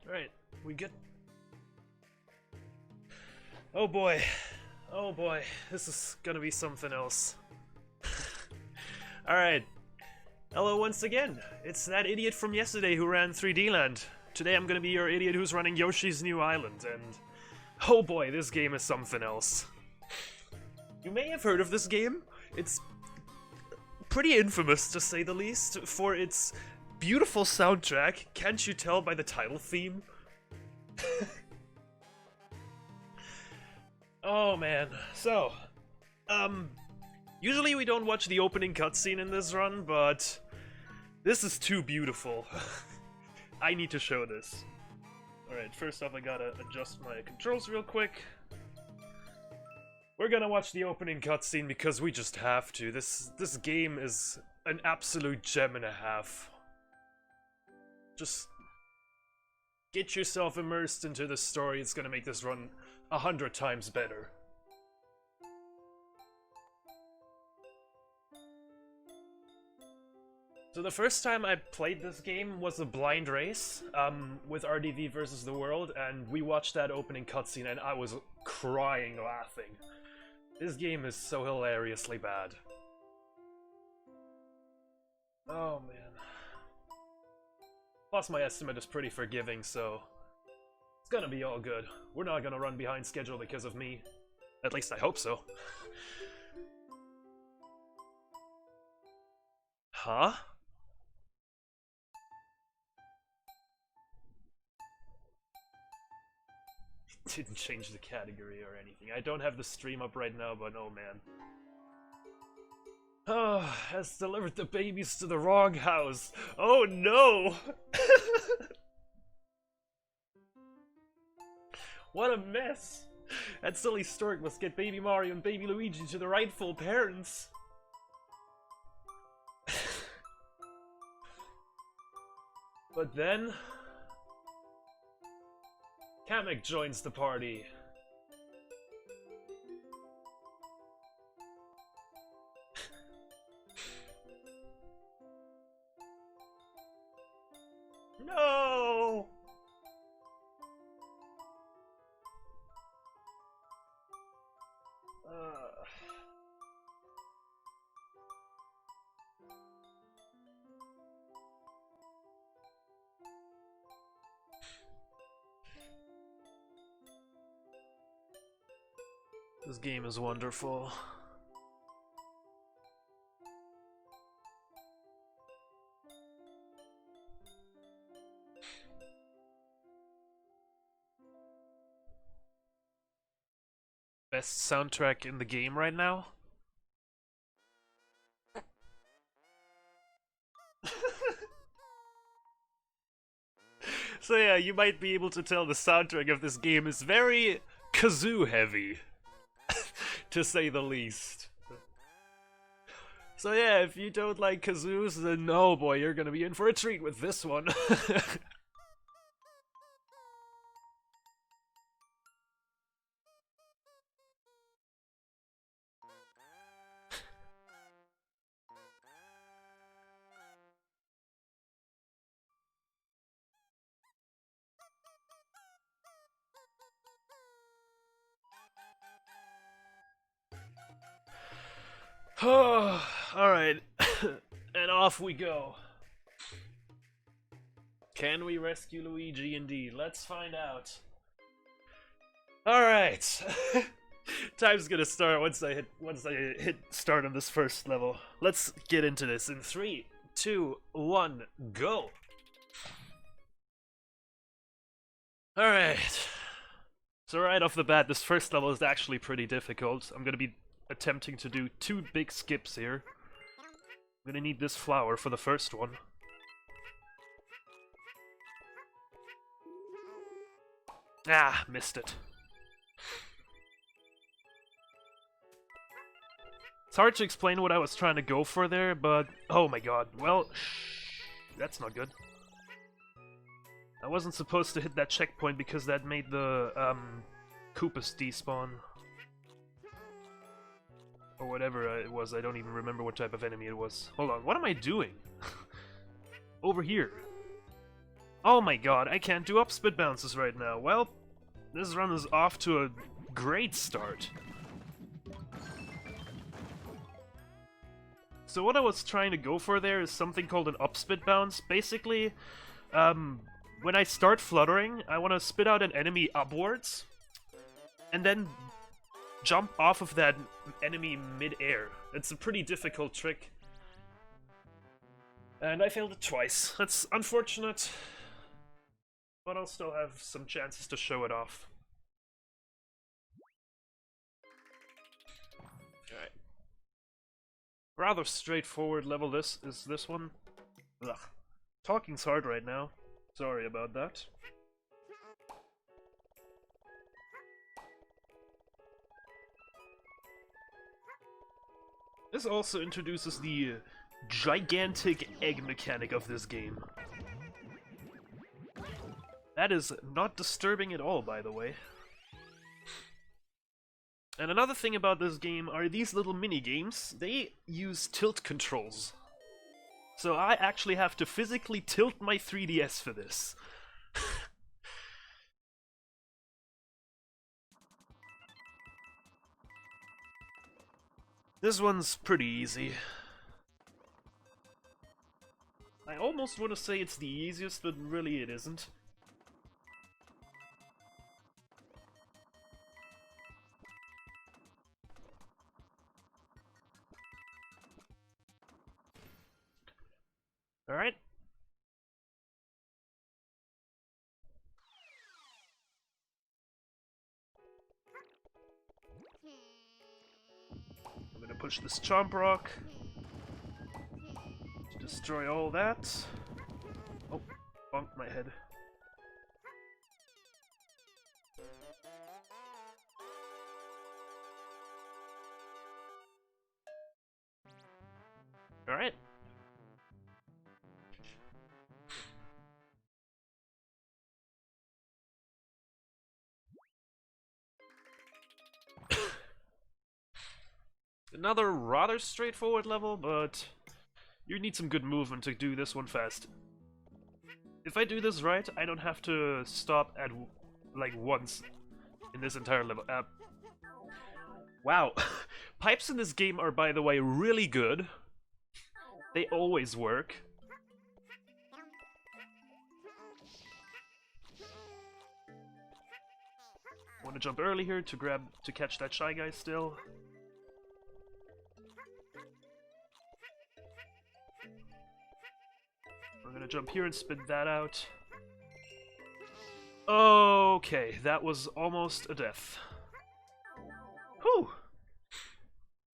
Alright, we good? Oh boy. Oh boy. This is gonna be something else. Alright. Hello once again. It's that idiot from yesterday who ran 3D Land. Today I'm gonna be your idiot who's running Yoshi's New Island, and oh boy, this game is something else. You may have heard of this game. It's pretty infamous, to say the least, for its beautiful soundtrack. Can't you tell by the title theme? Oh man, so, usually we don't watch the opening cutscene in this run, but this is too beautiful. I need to show this. Alright, first off I gotta adjust my controls real quick. We're gonna watch the opening cutscene because we just have to. This game is an absolute gem and a half. Just get yourself immersed into the story. It's gonna make this run 100 times better. So the first time I played this game was a blind race with RDV versus the world, and we watched that opening cutscene and I was crying laughing. This game is so hilariously bad. Oh man. Plus my estimate is pretty forgiving, so it's gonna be all good. We're not gonna run behind schedule because of me. At least I hope so. Huh? Didn't change the category or anything. I don't have the stream up right now, but oh man. Oh, has delivered the babies to the wrong house. Oh no! What a mess! That silly stork must get baby Mario and baby Luigi to the rightful parents. But then Kamek joins the party. No! This game is wonderful. Best soundtrack in the game right now? So yeah, you might be able to tell the soundtrack of this game is very kazoo heavy, to say the least. So yeah, if you don't like kazoos, then oh boy, you're gonna be in for a treat with this one. Alright, and off we go. Can we rescue Luigi indeed? Let's find out. Alright. Time's gonna start once I hit start on this first level. Let's get into this in 3, 2, 1, go! Alright. So right off the bat, this first level is actually pretty difficult. I'm gonna be attempting to do 2 big skips here. I'm gonna need this flower for the first one. Ah, missed it. It's hard to explain what I was trying to go for there, but oh my god, well, that's not good. I wasn't supposed to hit that checkpoint because that made the Koopas despawn. Or whatever it was, I don't even remember what type of enemy it was. Hold on, what am I doing? Over here. Oh my god, I can't do upspit bounces right now. Well, this run is off to a great start. So what I was trying to go for there is something called an upspit bounce. Basically, when I start fluttering, I want to spit out an enemy upwards, and then jump off of that enemy mid-air. It's a pretty difficult trick. And I failed it twice. That's unfortunate, but I'll still have some chances to show it off. Alright. Rather straightforward level this is this one. Ugh. Talking's hard right now. Sorry about that. This also introduces the gigantic egg mechanic of this game. That is not disturbing at all, by the way. And another thing about this game are these little mini-games. They use tilt controls. So I actually have to physically tilt my 3DS for this. This one's pretty easy. I almost want to say it's the easiest, but really it isn't. Alright. I'm gonna push this Chomp Rock to destroy all that. Oh, bumped my head. Alright. Another rather straightforward level, but you need some good movement to do this one fast. If I do this right, I don't have to stop at, like, once in this entire level. Wow. Pipes in this game are, by the way, really good. They always work. Want to jump early here to catch that Shy Guy still. We're gonna jump here and spit that out. Okay, that was almost a death. Whew!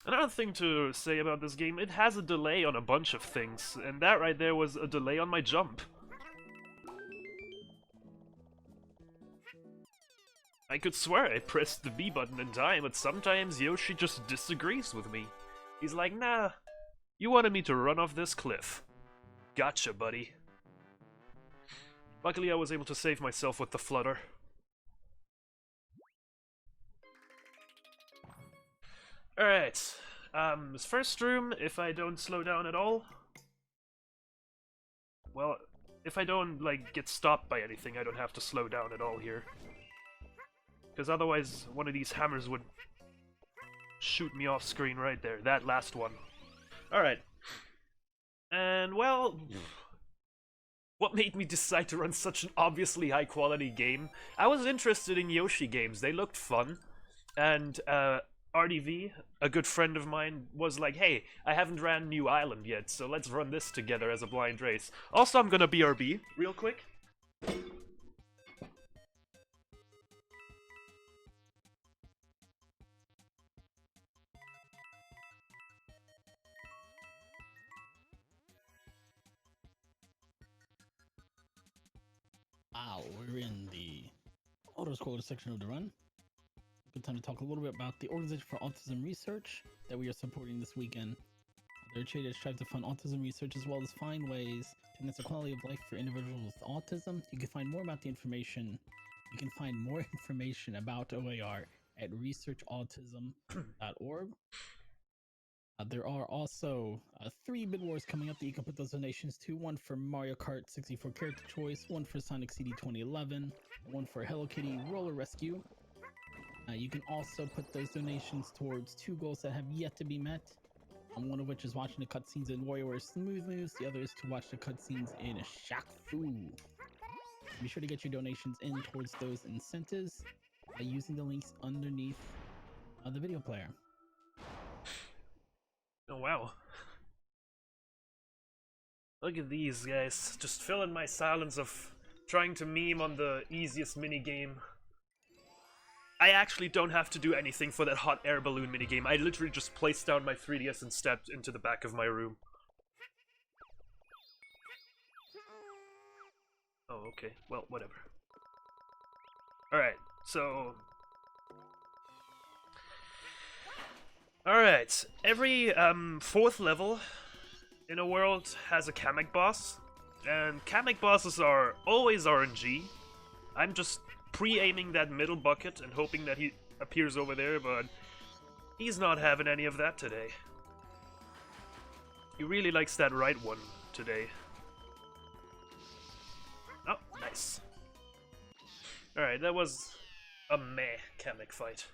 Another thing to say about this game, it has a delay on a bunch of things, and that right there was a delay on my jump. I could swear I pressed the B button in time, but sometimes Yoshi just disagrees with me. He's like, nah, you wanted me to run off this cliff. Gotcha, buddy. Luckily I was able to save myself with the flutter. Alright, this first room, if I don't slow down at all... Well, if I don't, like, get stopped by anything, I don't have to slow down at all here. Because otherwise, one of these hammers would shoot me off screen right there. That last one. Alright. And, well... What made me decide to run such an obviously high-quality game? I was interested in Yoshi games. They looked fun. And, RDV, a good friend of mine, was like, hey, I haven't ran New Island yet, so let's run this together as a blind race. Also, I'm gonna BRB, real quick. Wow, we're in the auto quota section of the run. Good time to talk a little bit about the Organization for Autism Research that we are supporting this weekend. Their traders strive to fund autism research as well as find ways to enhance the quality of life for individuals with autism. You can find more about the information. You can find more information about OAR at researchautism.org. There are also 3 bid wars coming up that you can put those donations to. One for Mario Kart 64 character choice, one for Sonic CD 2011, one for Hello Kitty Roller Rescue. You can also put those donations towards 2 goals that have yet to be met. One of which is watching the cutscenes in WarioWare Smooth Moves. The other is to watch the cutscenes in Shaq Fu. Be sure to get your donations in towards those incentives using the links underneath the video player. Oh wow. Look at these guys, just filling my silence of trying to meme on the easiest minigame. I actually don't have to do anything for that hot air balloon minigame. I literally just placed down my 3DS and stepped into the back of my room. Oh, okay. Well, whatever. Alright, so... Alright, every 4th level in a world has a Kamek boss, and Kamek bosses are always RNG. I'm just pre-aiming that middle bucket and hoping that he appears over there, but he's not having any of that today. He really likes that right one today. Oh, nice. Alright, that was a meh Kamek fight.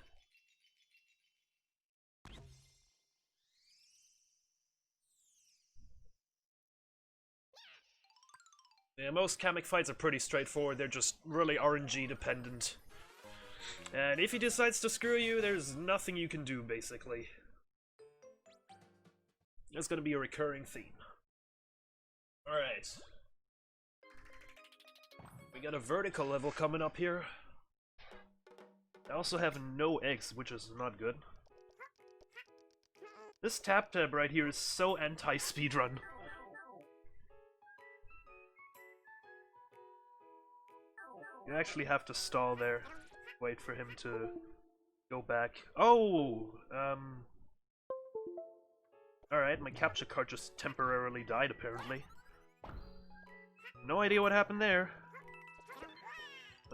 Yeah, most Kamek fights are pretty straightforward, they're just really RNG dependent. And if he decides to screw you, there's nothing you can do, basically. That's gonna be a recurring theme. Alright. We got a vertical level coming up here. I also have no eggs, which is not good. This tap tab right here is so anti-speedrun. You actually have to stall there. Wait for him to go back. Oh! Alright, my capture card just temporarily died, apparently. No idea what happened there.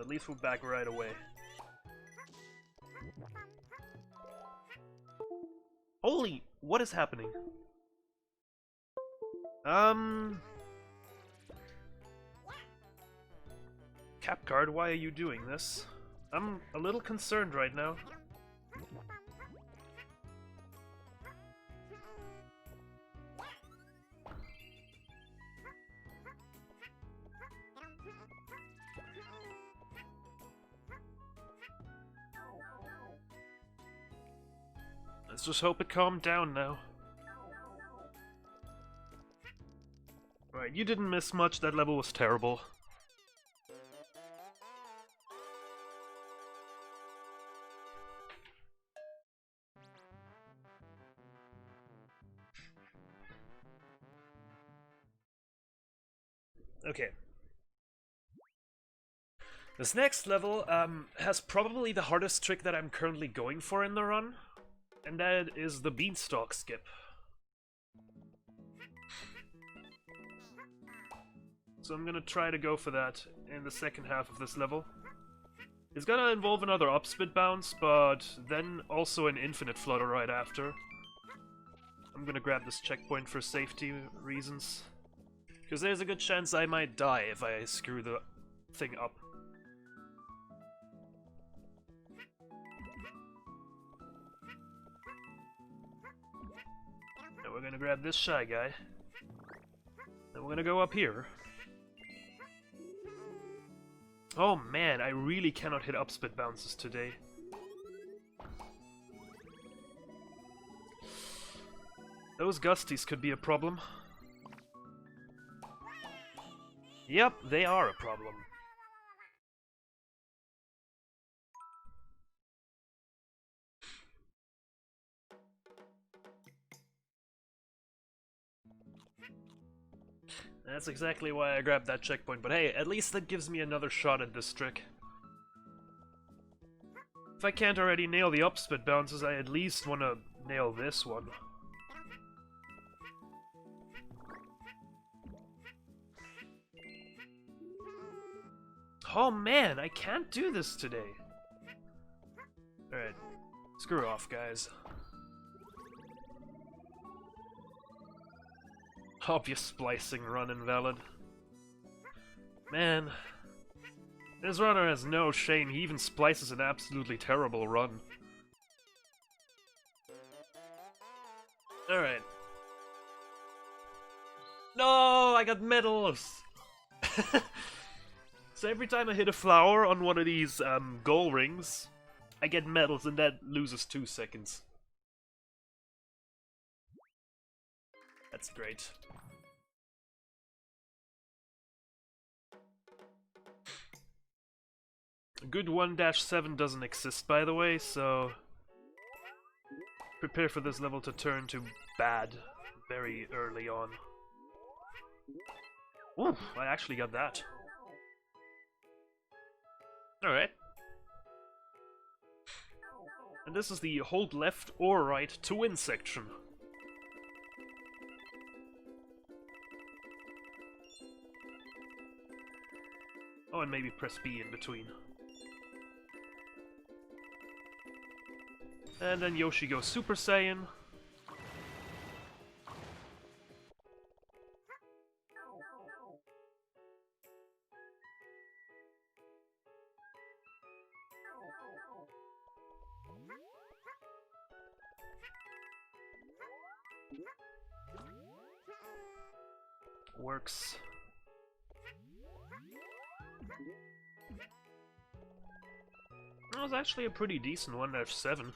At least we're back right away. Holy! What is happening? Capcard, why are you doing this? I'm a little concerned right now. Let's just hope it calmed down now. Right, you didn't miss much, that level was terrible. Okay. This next level has probably the hardest trick that I'm currently going for in the run, and that is the beanstalk skip. So I'm gonna try to go for that in the second half of this level. It's gonna involve another upspit bounce, but then also an infinite flutter right after. I'm gonna grab this checkpoint for safety reasons. Because there's a good chance I might die if I screw the thing up. Now we're gonna grab this Shy Guy. Then we're gonna go up here. Oh man, I really cannot hit upspit bounces today. Those gusties could be a problem. Yep, they are a problem. That's exactly why I grabbed that checkpoint, but hey, at least that gives me another shot at this trick. If I can't already nail the upspit bounces, I at least want to nail this one. Oh man, I can't do this today. Alright, screw off, guys. Obvious splicing run invalid. Man, this runner has no shame. He even splices an absolutely terrible run. Alright. No, I got medals! So every time I hit a flower on one of these goal rings, I get medals and that loses 2 seconds. That's great. A good 1-7 doesn't exist, by the way, so prepare for this level to turn to bad very early on. Ooh, I actually got that. Alright. And this is the hold left or right to win section. Oh, and maybe press B in between. And then Yoshi goes Super Saiyan. Works. That was actually a pretty decent 1-7.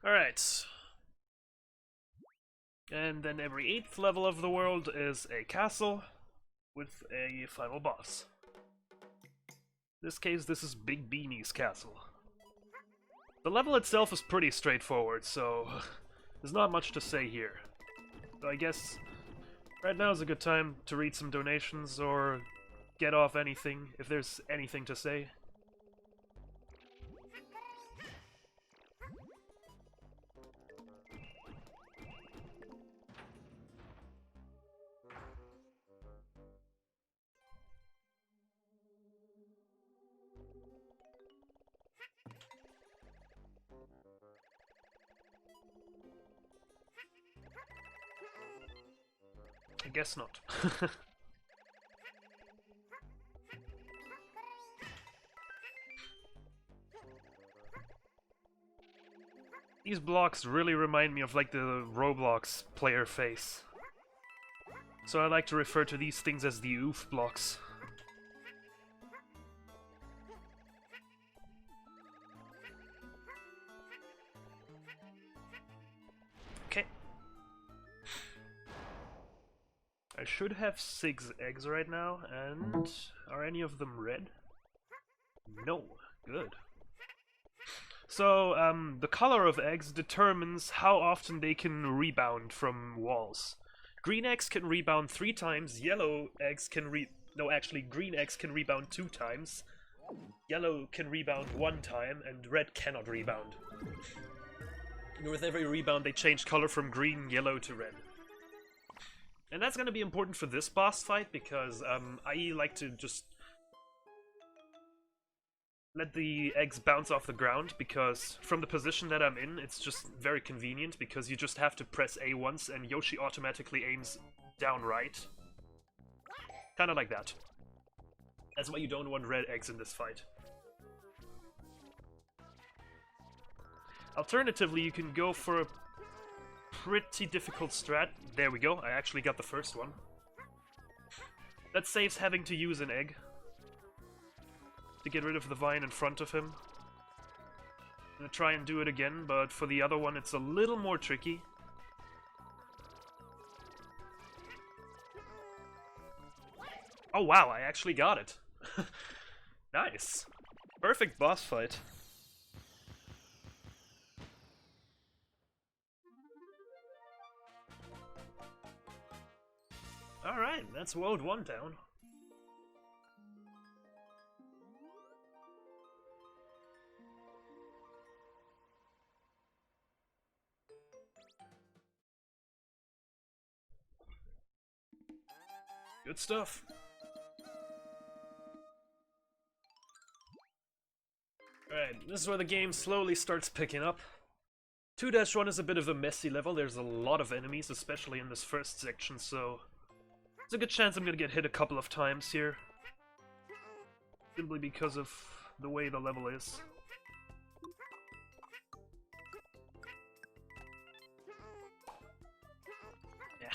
Alright. And then every 8th level of the world is a castle with a final boss. In this case, this is Big Beanie's castle. The level itself is pretty straightforward, so there's not much to say here. So I guess right now is a good time to read some donations or get off anything, if there's anything to say. I guess not. These blocks really remind me of like the Roblox player face. So I like to refer to these things as the oof blocks. Okay. I should have 6 eggs right now, and are any of them red? No. Good. So, the color of eggs determines how often they can rebound from walls. Green eggs can rebound 3 times, yellow eggs can no, actually, green eggs can rebound 2 times, yellow can rebound 1 time, and red cannot rebound. And with every rebound, they change color from green, yellow to red. And that's gonna be important for this boss fight, because I like to just let the eggs bounce off the ground, because from the position that I'm in, it's just very convenient, because you just have to press A once and Yoshi automatically aims down right. Kinda like that. That's why you don't want red eggs in this fight. Alternatively, you can go for a pretty difficult strat. There we go, I actually got the first one. That saves having to use an egg to get rid of the vine in front of him. I'm gonna try and do it again, but for the other one it's a little more tricky. Oh wow, I actually got it. Nice. Perfect boss fight. Alright, that's World 1 down. Good stuff. Alright, this is where the game slowly starts picking up. 2-1 is a bit of a messy level. There's a lot of enemies, especially in this first section, so there's a good chance I'm gonna get hit a couple of times here. Simply because of the way the level is. Yeah.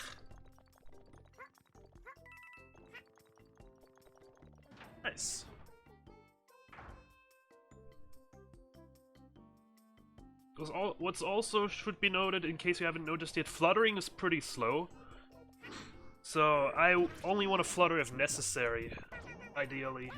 Nice. What's also should be noted, in case you haven't noticed yet, fluttering is pretty slow. So I only want to flutter if necessary, ideally.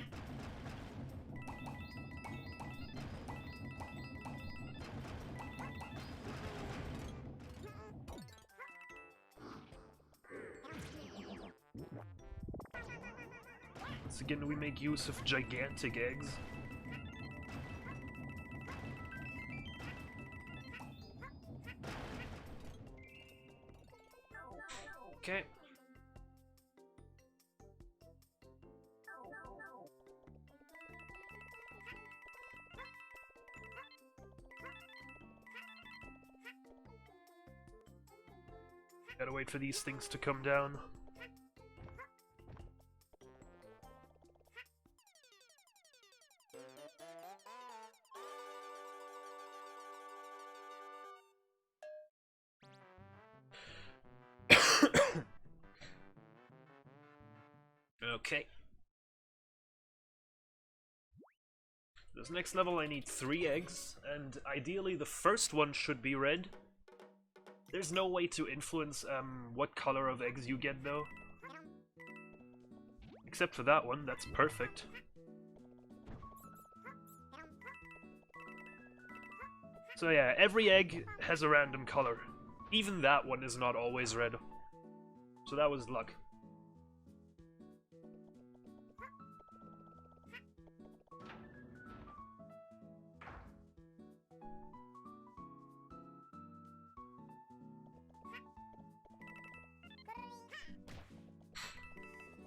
Once again, we make use of gigantic eggs. Okay. Gotta wait for these things to come down. Okay. This next level I need 3 eggs, and ideally the first one should be red. There's no way to influence what color of eggs you get though. Except for that one, that's perfect. So yeah, every egg has a random color. Even that one is not always red. So that was luck.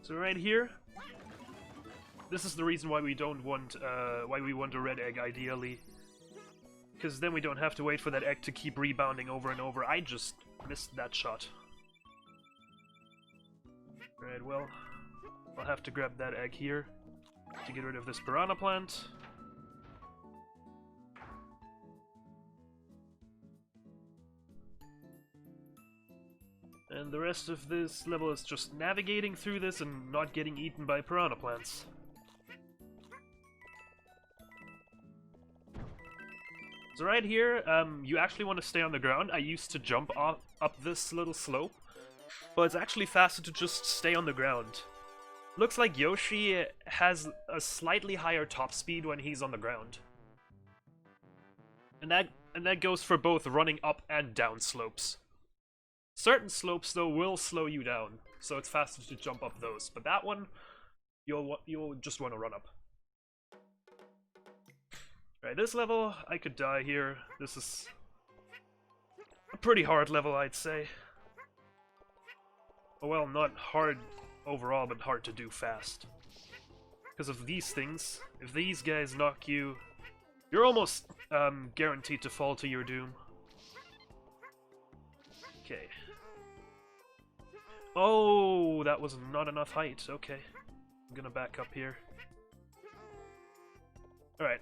So right here, this is the reason why we don't want, why we want a red egg ideally. Because then we don't have to wait for that egg to keep rebounding over and over. I just missed that shot. Right, well, I'll have to grab that egg here to get rid of this piranha plant. And the rest of this level is just navigating through this and not getting eaten by piranha plants. So right here, you actually want to stay on the ground. I used to jump up this little slope, but it's actually faster to just stay on the ground. Looks like Yoshi has a slightly higher top speed when he's on the ground. And that goes for both running up and down slopes. Certain slopes, though, will slow you down, so it's faster to jump up those. But that one, you'll just want to run up. Right, this level, I could die here. This is a pretty hard level, I'd say. Well, not hard overall, but hard to do fast. Because of these things, if these guys knock you, you're almost guaranteed to fall to your doom. Okay. Oh, that was not enough height. Okay. I'm gonna back up here. Alright.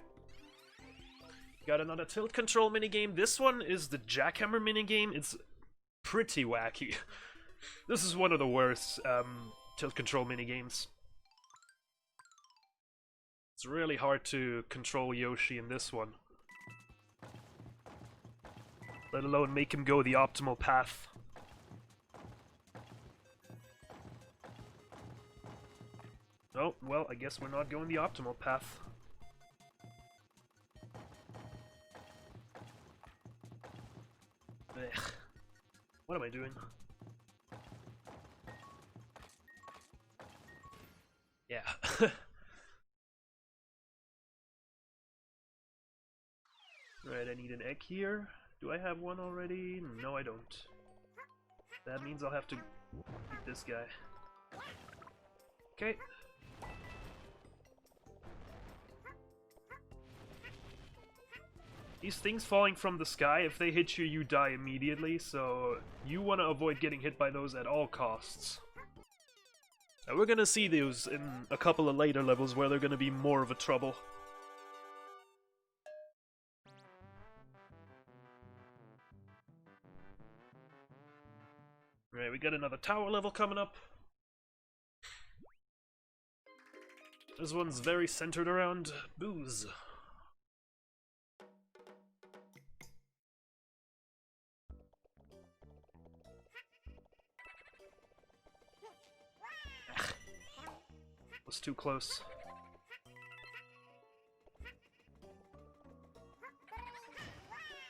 Got another tilt control minigame. This one is the jackhammer minigame. It's pretty wacky. This is one of the worst tilt control minigames. It's really hard to control Yoshi in this one. Let alone make him go the optimal path. Oh, well, I guess we're not going the optimal path. Ugh. What am I doing? Yeah. Right, I need an egg here. Do I have one already? No, I don't. That means I'll have to eat this guy. Okay. These things falling from the sky, if they hit you, you die immediately, so you want to avoid getting hit by those at all costs. Now, we're gonna see those in a couple of later levels where they're gonna be more of a trouble. Right, we got another tower level coming up. This one's very centered around booze. Was too close.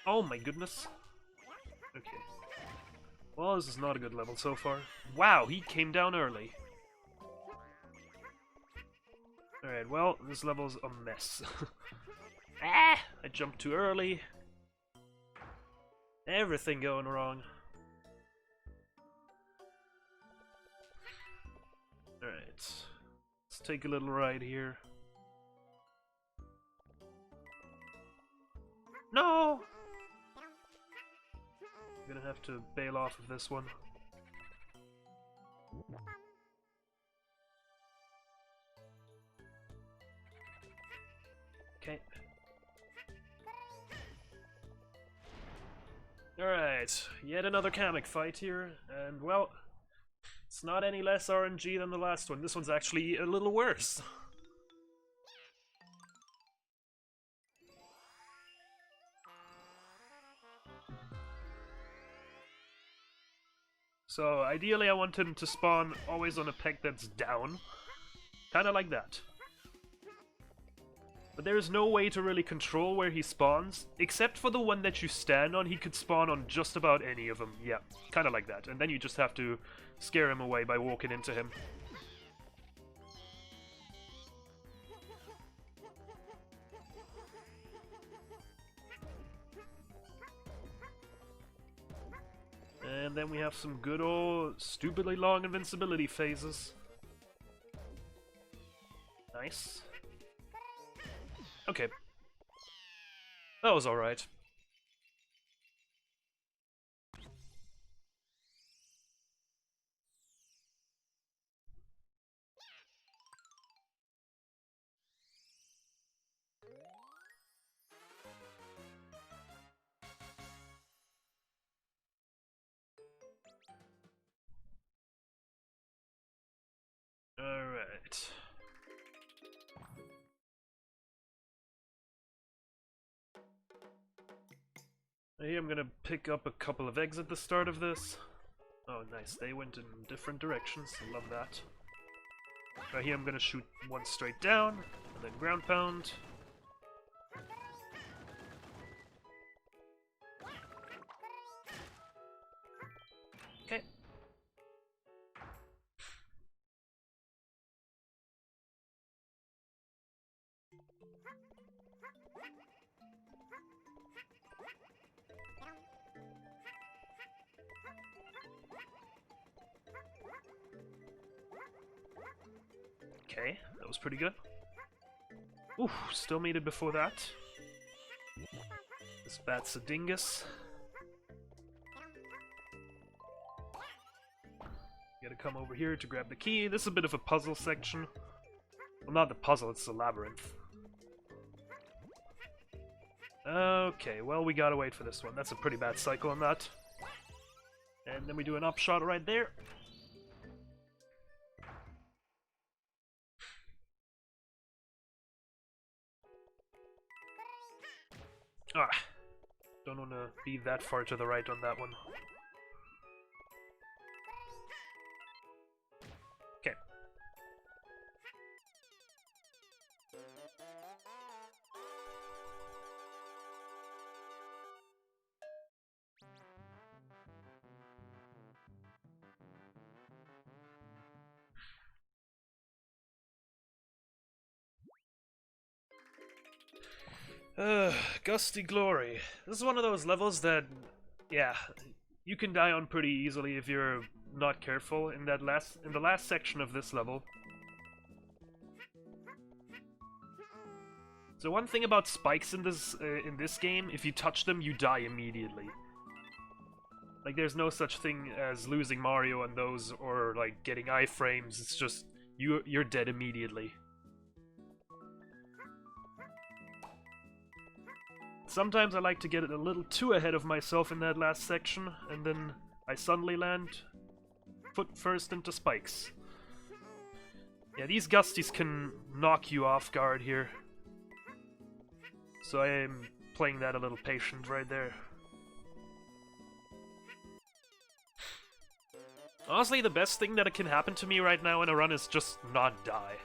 Oh my goodness. Okay. Well, this is not a good level so far. Wow, he came down early. Alright, well, this level's a mess. Ah! I jumped too early. Everything going wrong. Alright. Let's take a little ride here. No! I'm gonna have to bail off of this one. Okay. Alright, yet another Kamek fight here, and well, it's not any less RNG than the last one. This one's actually a little worse. So, ideally I want him to spawn always on a peg that's down. Kinda like that. But there's no way to really control where he spawns. Except for the one that you stand on, he could spawn on just about any of them. Yeah, kinda like that. And then you just have to scare him away by walking into him. And then we have some good old stupidly long invincibility phases. Nice. Okay. That was alright. Alright. Here I'm gonna pick up a couple of eggs at the start of this. Oh nice, they went in different directions, love that. Right here I'm gonna shoot one straight down, and then ground pound. Okay. Okay, that was pretty good. Ooh, still made it before that. This bat's a dingus. Gotta come over here to grab the key. This is a bit of a puzzle section. Well, not the puzzle, it's the labyrinth. Okay, well, we gotta wait for this one. That's a pretty bad cycle on that. And then we do an upshot right there. Ah, don't want to be that far to the right on that one. Okay. Gusty Glory. This is one of those levels that, yeah, you can die on pretty easily if you're not careful. In the last section of this level, So one thing about spikes in this game, if you touch them, you die immediately. Like, there's no such thing as losing Mario on those, or like getting iframes. It's just you're dead immediately. Sometimes I like to get it a little too ahead of myself in that last section, and then I suddenly land foot first into spikes. Yeah, these gusties can knock you off guard here. So I am playing that a little patient right there. Honestly, the best thing that can happen to me right now in a run is just not die.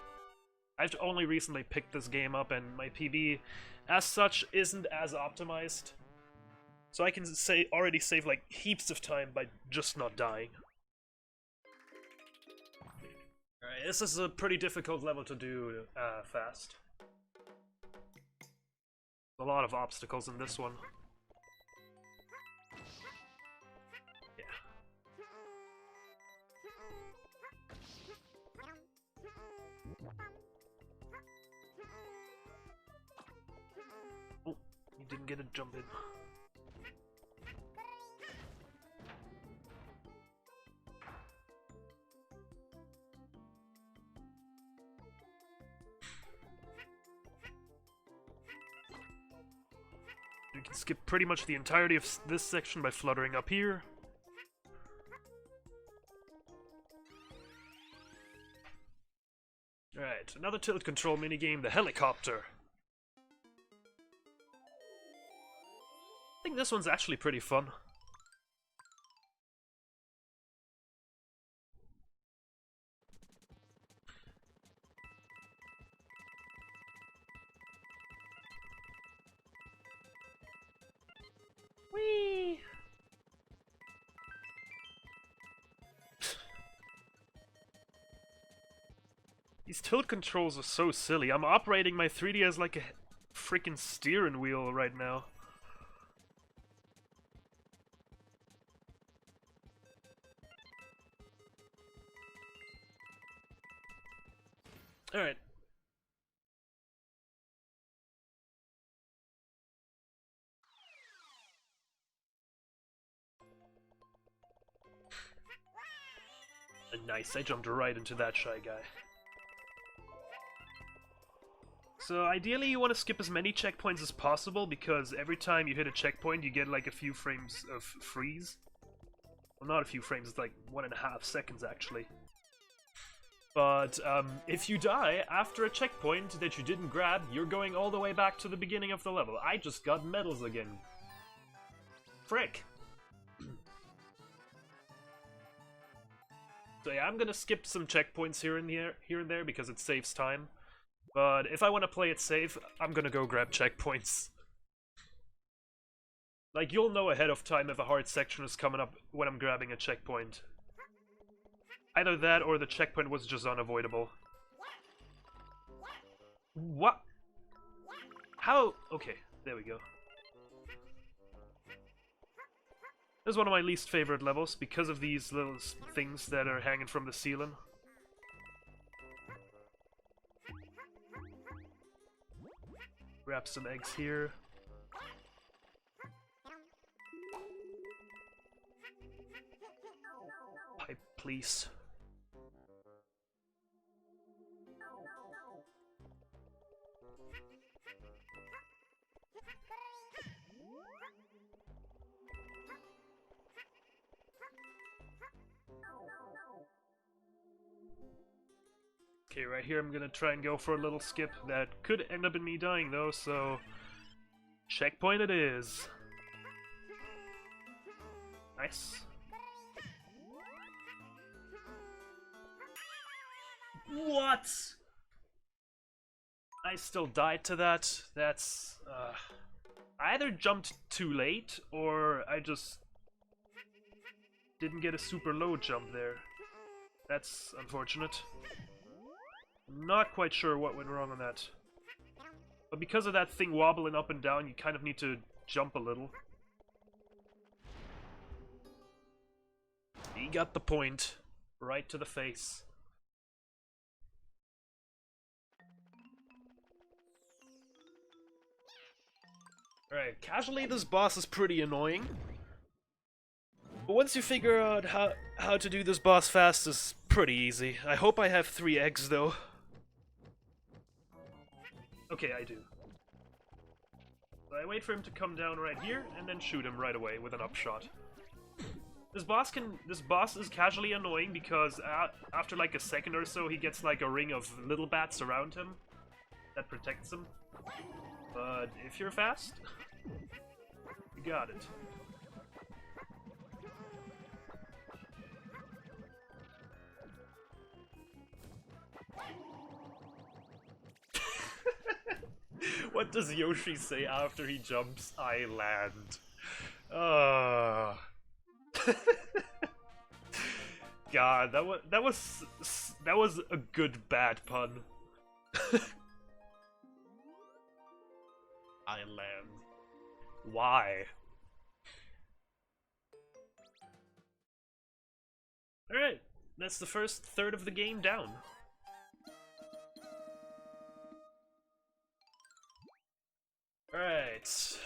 I've only recently picked this game up, and my PB, as such, isn't as optimized. So I can already save like heaps of time by just not dying. Alright, this is a pretty difficult level to do fast. A lot of obstacles in this one. Yeah. Oh, you didn't get a jump in. You can skip pretty much the entirety of this section by fluttering up here. Alright, another tilt control minigame, the helicopter. I think this one's actually pretty fun. Whee! These tilt controls are so silly. I'm operating my 3D as like a freaking steering wheel right now. Alright. Nice, I jumped right into that shy guy. So ideally you want to skip as many checkpoints as possible, because every time you hit a checkpoint you get like a few frames of freeze. Well, not a few frames, it's like 1.5 seconds actually. But if you die after a checkpoint that you didn't grab, you're going all the way back to the beginning of the level. I just got medals again. Frick! So yeah, I'm gonna skip some checkpoints here and there because it saves time. But if I want to play it safe, I'm gonna go grab checkpoints. Like, you'll know ahead of time if a hard section is coming up when I'm grabbing a checkpoint. Either that or the checkpoint was just unavoidable. What? How? Okay, there we go. This is one of my least favorite levels because of these little things that are hanging from the ceiling. Grab some eggs here. Pipe, please. Okay, right here I'm gonna try and go for a little skip that could end up in me dying though, so checkpoint it is. Nice. What? I still died to that. That's I either jumped too late or I just didn't get a super low jump there. That's unfortunate. Not quite sure what went wrong on that. But because of that thing wobbling up and down, you kind of need to jump a little. He got the point. Right to the face. Alright, casually this boss is pretty annoying. But once you figure out how to do this boss fast, it's pretty easy. I hope I have 3 eggs though. Okay, I do. So I wait for him to come down right here, and then shoot him right away with an upshot. This boss is casually annoying because after like a second or so he gets like a ring of little bats around him that protects him. But if you're fast, you got it. What does Yoshi say after he jumps? I land. God, that was a good bad pun. I land. Why? Alright, that's the first third of the game down. Alright.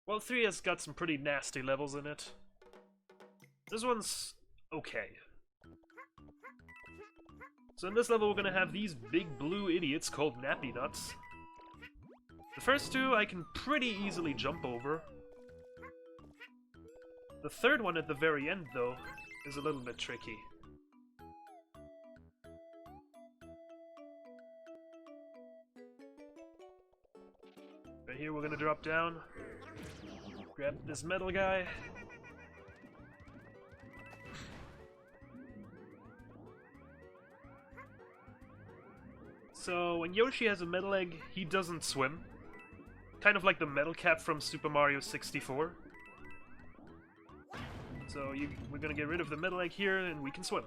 Well, 3 has got some pretty nasty levels in it. This one's okay. So in this level we're gonna have these big blue idiots called Nappy Nuts. The first 2 I can pretty easily jump over. The third one at the very end, though, is a little bit tricky. Right here we're gonna drop down, grab this metal guy. So when Yoshi has a metal egg, he doesn't swim. Kind of like the metal cap from Super Mario 64. So we're gonna get rid of the metal egg here and we can swim.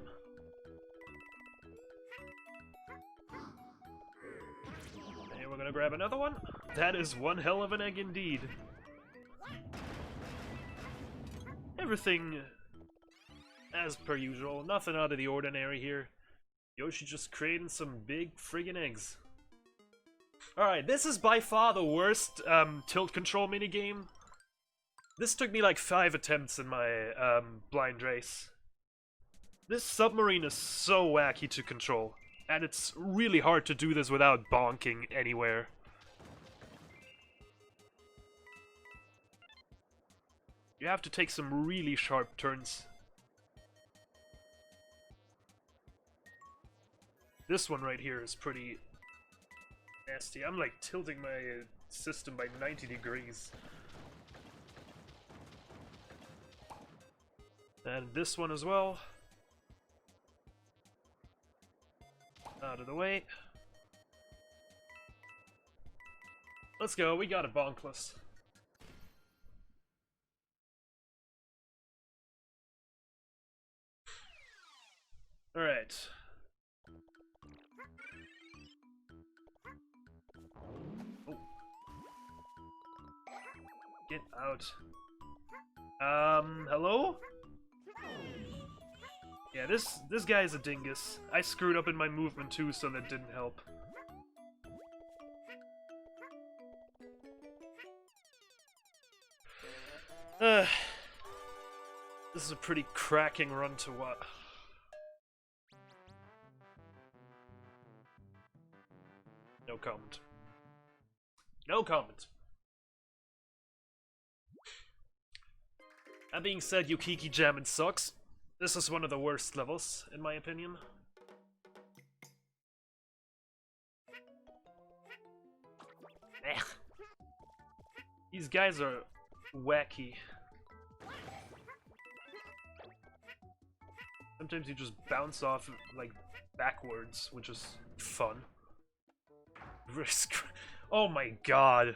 And we're gonna grab another one. That is one hell of an egg indeed. Everything as per usual, nothing out of the ordinary here. Yoshi just creating some big friggin' eggs. Alright, this is by far the worst tilt control minigame. This took me like 5 attempts in my blind race. This submarine is so wacky to control, and it's really hard to do this without bonking anywhere. You have to take some really sharp turns. This one right here is pretty nasty. I'm like tilting my system by 90 degrees. And this one as well. Out of the way. Let's go, we got a bonkless. Alright. Oh. Get out. Hello? Yeah, this guy's a dingus. I screwed up in my movement too, so that didn't help. This is a pretty cracking run to what? No comment. No comment. That being said, Yukiki Jammin' sucks. This is one of the worst levels, in my opinion. Ugh. These guys are wacky. Sometimes you just bounce off, like, backwards, which is fun. Risk. Oh my god.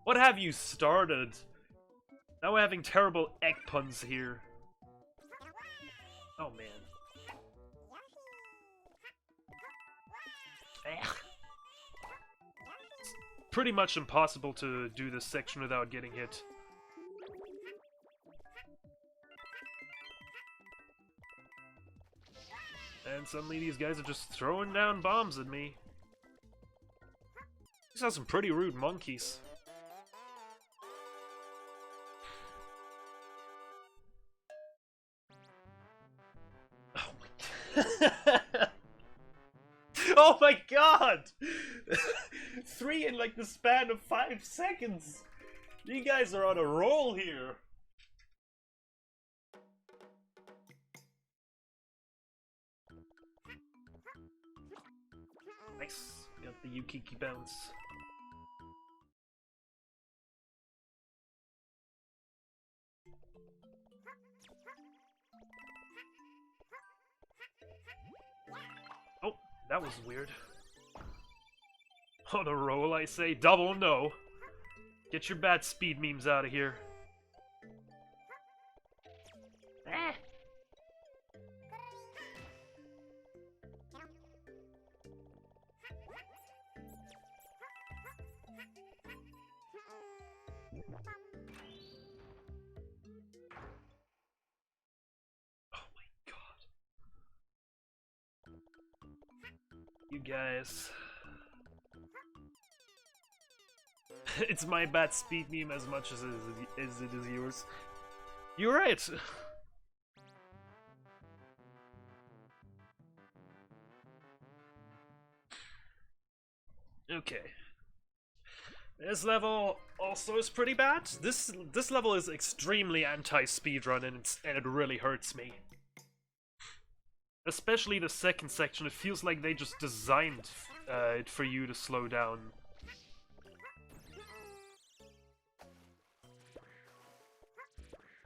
What have you started? Now we're having terrible egg puns here. Oh man. Ugh. It's pretty much impossible to do this section without getting hit. And suddenly these guys are just throwing down bombs at me. These are some pretty rude monkeys. Oh my god! 3 in like the span of 5 seconds! You guys are on a roll here! Nice. Got the Yukiki bounce. Oh, that was weird. On a roll, I say. Double no. Get your bad speed memes out of here. Ah. Oh my god. You guys. It's my bad speed meme as much as it is yours. You're right! Okay. This level also is pretty bad. This level is extremely anti-speedrun and it really hurts me. Especially the second section, it feels like they just designed it for you to slow down.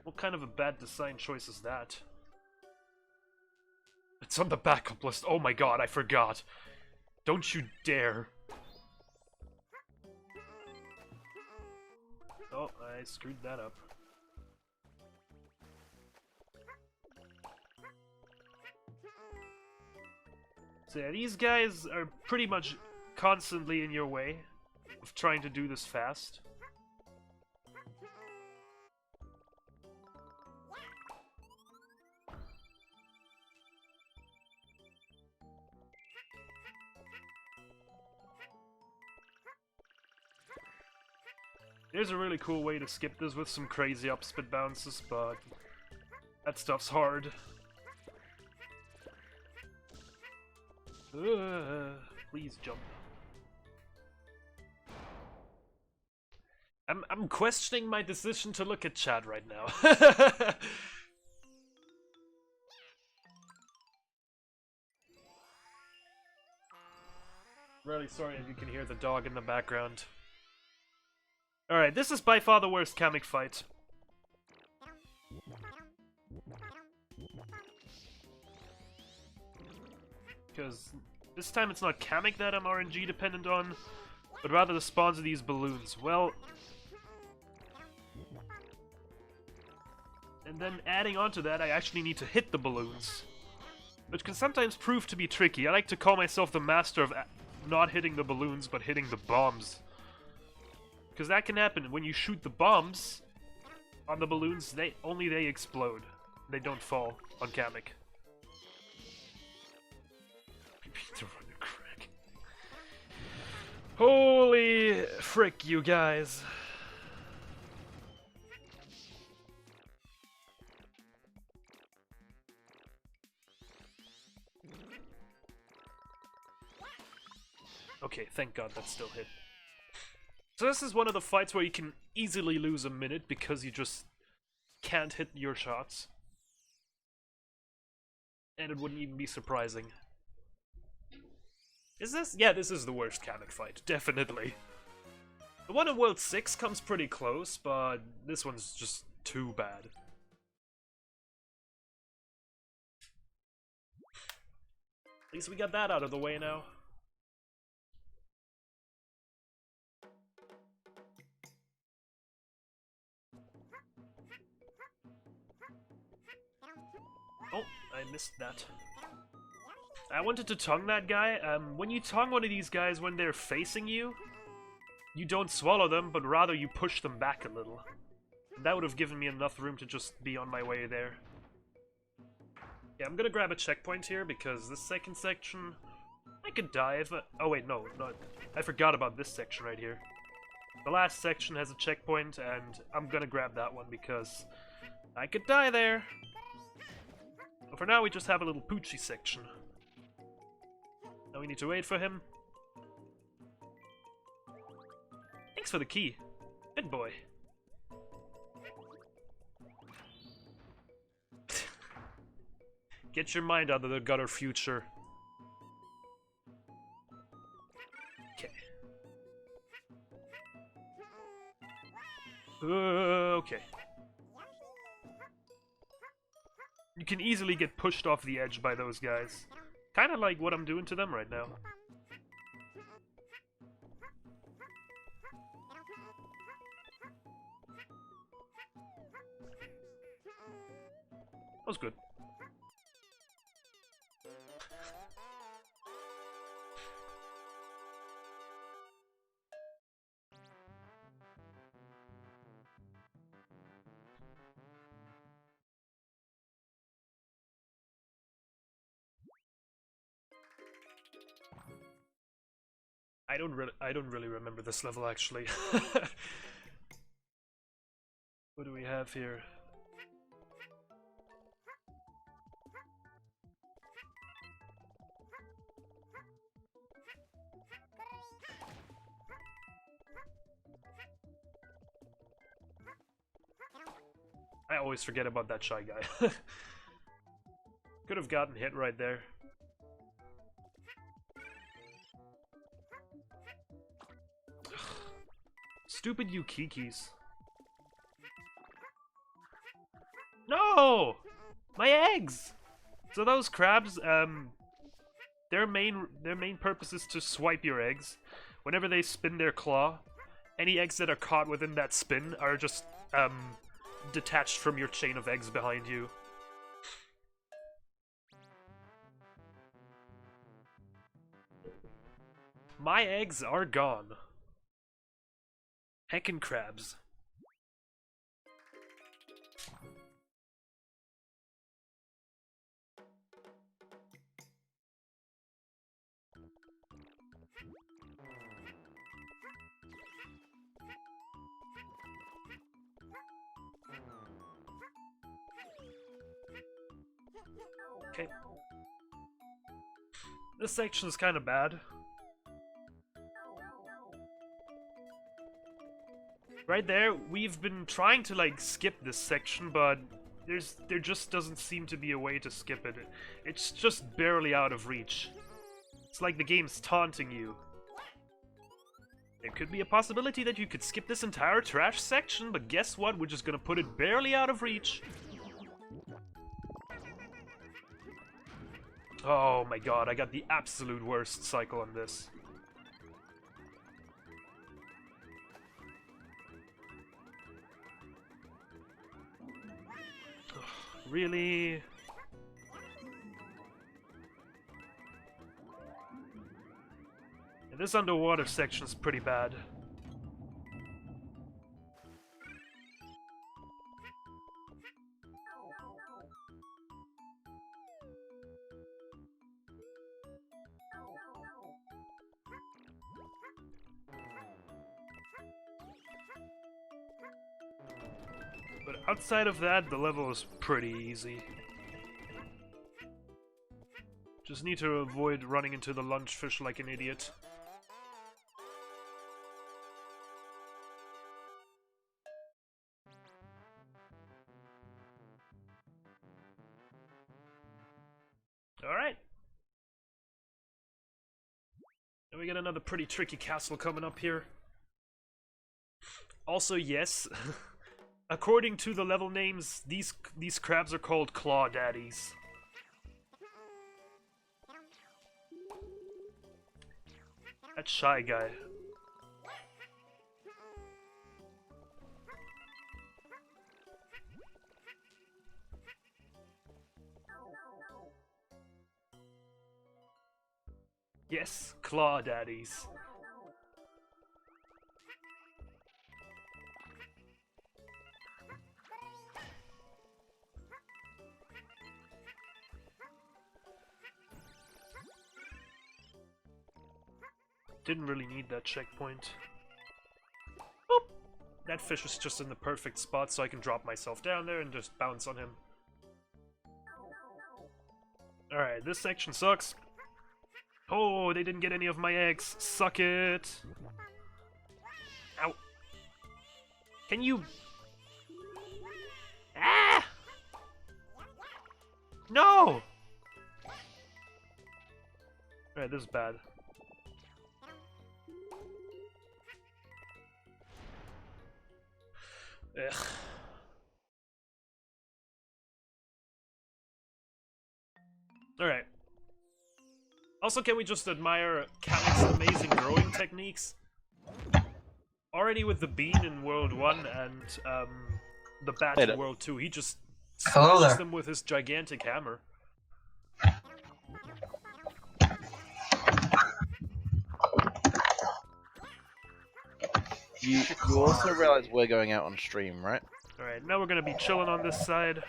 What kind of a bad design choice is that? It's on the backup list. Oh my god, I forgot. Don't you dare. Oh, I screwed that up. So yeah, these guys are pretty much constantly in your way of trying to do this fast. There's a really cool way to skip this with some crazy upspin bounces, but that stuff's hard. Please jump. I'm questioning my decision to look at chat right now. Really sorry if you can hear the dog in the background. Alright, this is by far the worst Kamek fight. Because this time it's not Kamek that I'm RNG dependent on, but rather the spawns of these balloons. Well... And then adding on to that, I actually need to hit the balloons. Which can sometimes prove to be tricky. I like to call myself the master of not hitting the balloons, but hitting the bombs. Because that can happen when you shoot the bombs on the balloons, they explode. They don't fall on Kamek. Holy frick, you guys. Okay, thank god that still hit. So this is one of the fights where you can easily lose a minute because you just can't hit your shots. And it wouldn't even be surprising. Is this? Yeah, this is the worst Kamek fight, definitely. The one in World 6 comes pretty close, but this one's just too bad. At least we got that out of the way now. Oh, I missed that. I wanted to tongue that guy. When you tongue one of these guys when they're facing you, you don't swallow them, but rather you push them back a little. That would have given me enough room to just be on my way there. Yeah, I'm gonna grab a checkpoint here, because this second section, I could die if I... Oh wait, no, I forgot about this section right here. The last section has a checkpoint, and I'm gonna grab that one, because I could die there. for now, we just have a little poochy section. Now we need to wait for him. Thanks for the key. Good boy. Get your mind out of the gutter, future. Okay. Okay. You can easily get pushed off the edge by those guys. Kinda like what I'm doing to them right now. That was good. I don't really remember this level actually. What do we have here? I always forget about that shy guy. Could have gotten hit right there. Stupid Yukikis. No! My eggs! So those crabs, their main purpose is to swipe your eggs. Whenever they spin their claw, any eggs that are caught within that spin are just, detached from your chain of eggs behind you. My eggs are gone. Heckin' crabs. Okay. This section's kind of bad. Right there, we've been trying to like skip this section, but there just doesn't seem to be a way to skip it. It's just barely out of reach. It's like the game's taunting you. There could be a possibility that you could skip this entire trash section, but guess what? We're just gonna put it barely out of reach. Oh my god, I got the absolute worst cycle on this. Really? Yeah, this underwater section's pretty bad. But outside of that, the level is pretty easy. Just need to avoid running into the lunchfish like an idiot. Alright. And we got another pretty tricky castle coming up here. Also, yes, according to the level names, these crabs are called Claw Daddies. That shy guy. Yes, Claw Daddies. Didn't really need that checkpoint. Boop! That fish is just in the perfect spot so I can drop myself down there and just bounce on him. Alright, this section sucks. Oh, they didn't get any of my eggs. Suck it. Ow. Can you... Ah! No! Alright, this is bad. Ugh. Alright. Also, can we just admire Kalik's amazing growing techniques? Already with the bean in World 1 and the bat in World 2, he just smashes them with his gigantic hammer. You also realize we're going out on stream, right? Alright, now we're gonna be chilling on this side.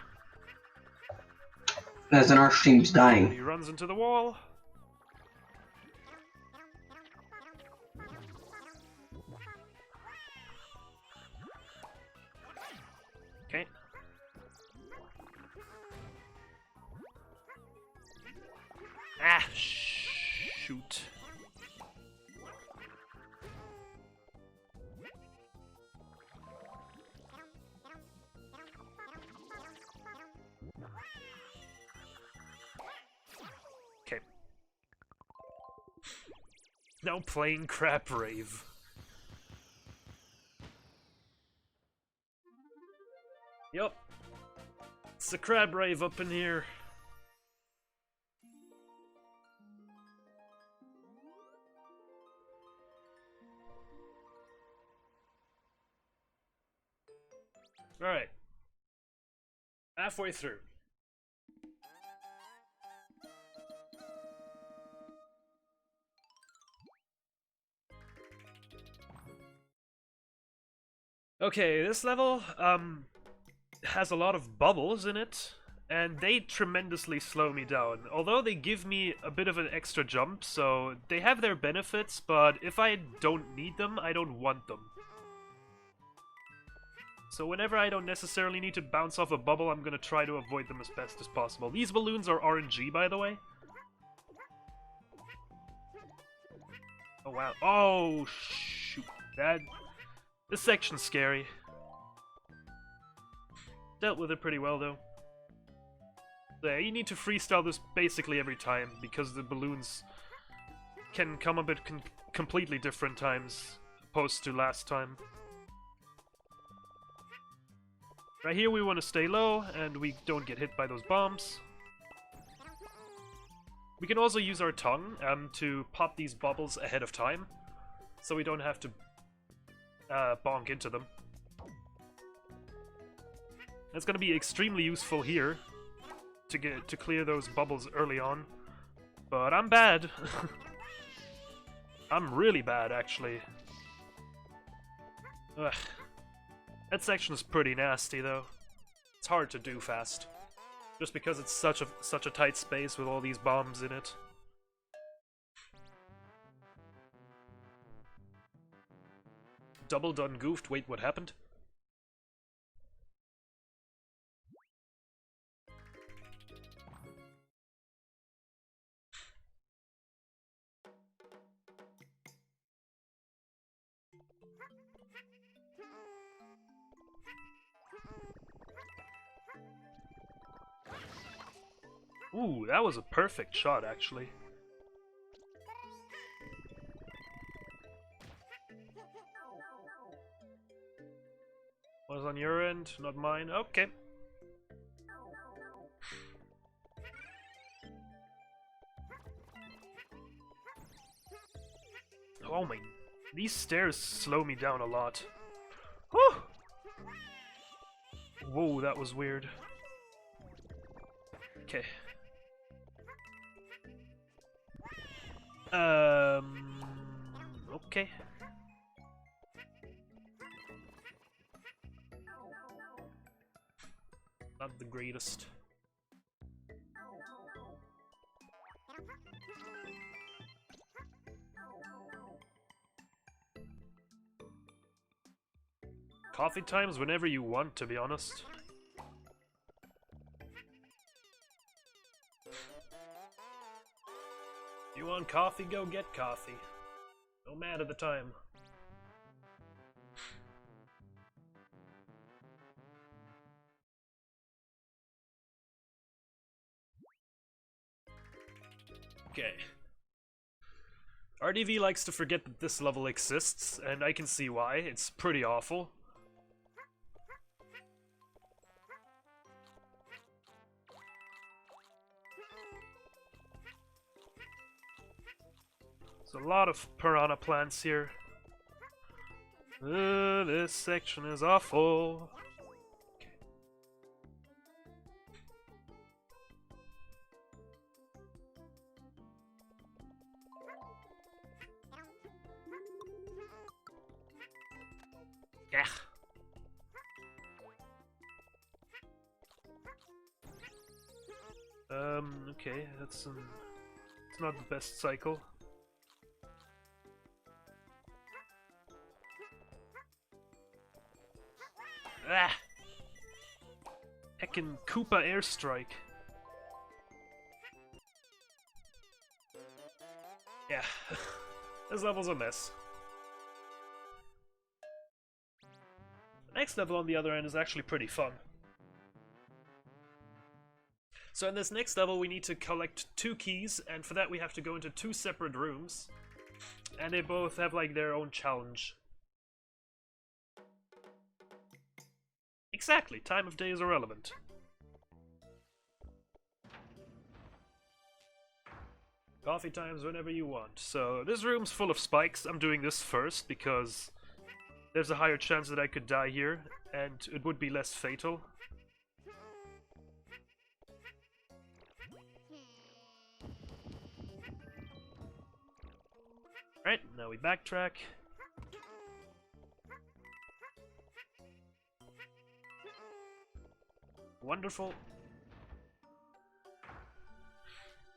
As in our stream's dying. He runs into the wall. Okay. Ah, shoot. Okay. Now playing Crap Rave. Yup. It's the Crab Rave up in here. Alright. Halfway through. Okay, this level, has a lot of bubbles in it, and they tremendously slow me down. Although they give me a bit of an extra jump, so they have their benefits, but if I don't need them, I don't want them. So whenever I don't necessarily need to bounce off a bubble, I'm gonna try to avoid them as best as possible. These balloons are RNG, by the way. Oh wow. Oh shoot. This section's scary. Dealt with it pretty well, though. Yeah, you need to freestyle this basically every time, because the balloons can come up at completely different times, opposed to last time. Right here we want to stay low, and we don't get hit by those bombs. We can also use our tongue to pop these bubbles ahead of time, so we don't have to bonk into them. That's going to be extremely useful here to clear those bubbles early on. But I'm bad. I'm really bad, actually. Ugh. That section's pretty nasty, though. It's hard to do fast, just because it's such a tight space with all these bombs in it. Double done goofed. Wait, what happened? Ooh, that was a perfect shot, actually. Was on your end, not mine. Okay. Oh my... These stairs slow me down a lot. Whew! Whoa, that was weird. Okay. Okay. Not the greatest. Coffee times whenever you want, to be honest. You want coffee? Go get coffee. No matter the time. Okay. RDV likes to forget that this level exists, and I can see why. It's pretty awful. There's a lot of piranha plants here. This section is awful. Yeah. Okay, it's not the best cycle. Ah! Heckin' Koopa airstrike. Yeah, this level's a mess. The next level on the other end is actually pretty fun. So in this next level we need to collect 2 keys, and for that we have to go into 2 separate rooms. And they both have like their own challenge. Exactly, time of day is irrelevant. Coffee times whenever you want. So this room's full of spikes. I'm doing this first because there's a higher chance that I could die here, and it would be less fatal. Right, now we backtrack. Wonderful.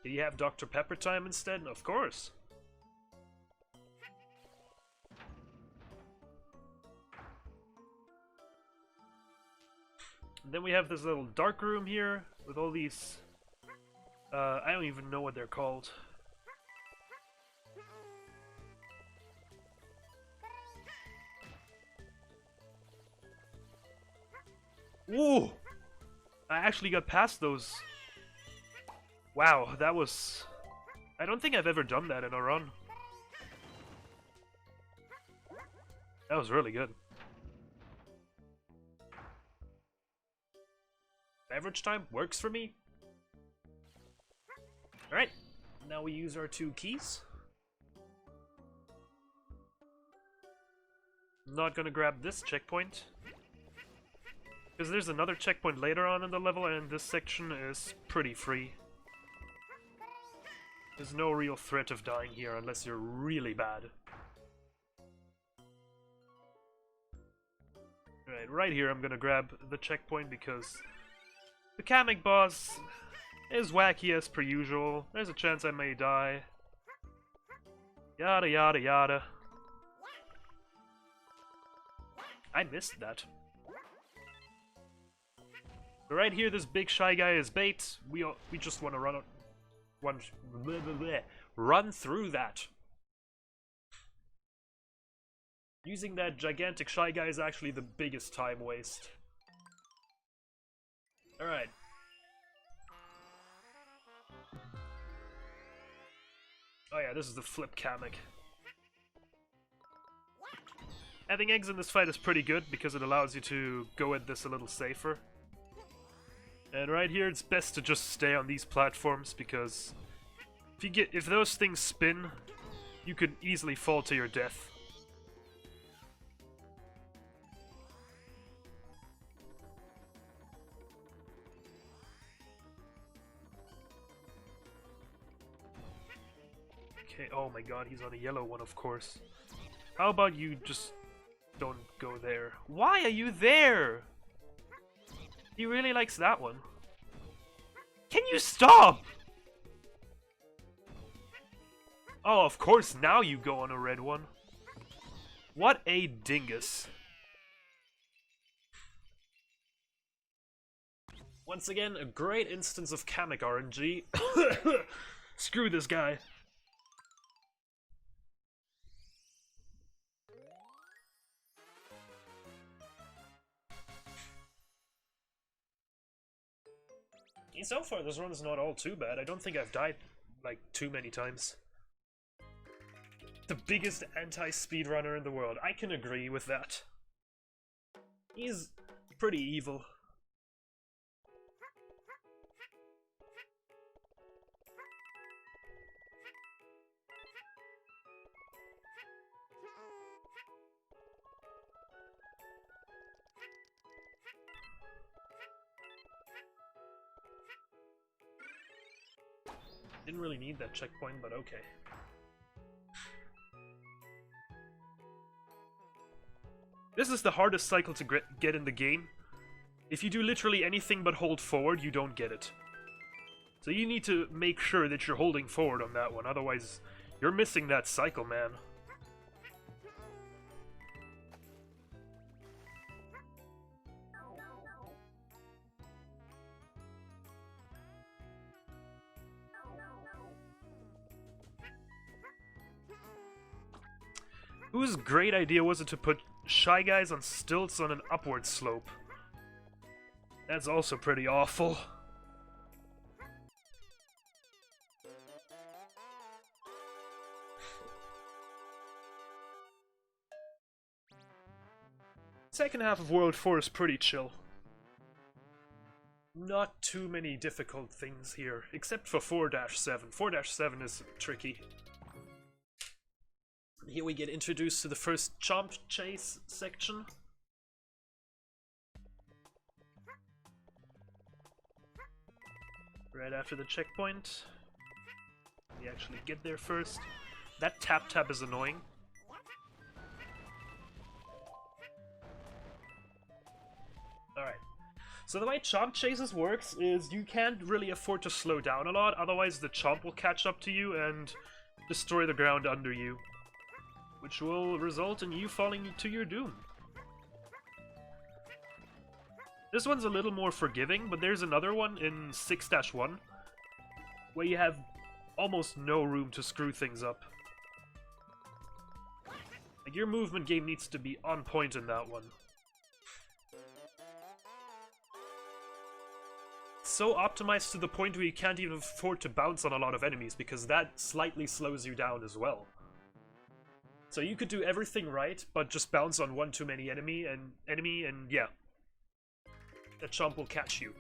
Did you have Dr. Pepper time instead? Of course. And then we have this little dark room here with all these... I don't even know what they're called. Ooh! I actually got past those. Wow, that was... I don't think I've ever done that in a run. That was really good. Average time works for me. Alright, now we use our 2 keys. Not gonna grab this checkpoint. Because there's another checkpoint later on in the level, and this section is pretty free. There's no real threat of dying here unless you're really bad. Right here I'm gonna grab the checkpoint because the Kamek boss is wacky as per usual. There's a chance I may die. Yada yada yada. I missed that. So right here, this big shy guy is bait. We just want to run through that. Using that gigantic shy guy is actually the biggest time waste. All right. Oh yeah, this is the flip Kamek. Having eggs in this fight is pretty good because it allows you to go at this a little safer. And right here, it's best to just stay on these platforms because if those things spin, you could easily fall to your death. Okay, oh my god, he's on a yellow one, of course. How about you just don't go there? Why are you there? He really likes that one. Can you stop? Oh, of course, now you go on a red one. What a dingus. Once again, a great instance of Kamek RNG. Screw this guy. So far, this run's not all too bad. I don't think I've died, like, too many times. The biggest anti-speedrunner in the world. I can agree with that. He's pretty evil. Didn't really need that checkpoint, but okay. This is the hardest cycle to get in the game. If you do literally anything but hold forward, you don't get it. So you need to make sure that you're holding forward on that one, otherwise you're missing that cycle, man. Whose great idea was it to put Shy Guys on stilts on an upward slope? That's also pretty awful. Second half of World 4 is pretty chill. Not too many difficult things here, except for 4-7. 4-7 is tricky. Here we get introduced to the first chomp chase section. Right after the checkpoint. We actually get there first. That tap is annoying. Alright. So the way chomp chases works is you can't really afford to slow down a lot, otherwise the chomp will catch up to you and destroy the ground under you, which will result in you falling to your doom. This one's a little more forgiving, but there's another one in 6-1 where you have almost no room to screw things up. Like, your movement game needs to be on point in that one. It's so optimized to the point where you can't even afford to bounce on a lot of enemies, because that slightly slows you down as well. So you could do everything right, but just bounce on one too many enemy and yeah. The chomp will catch you.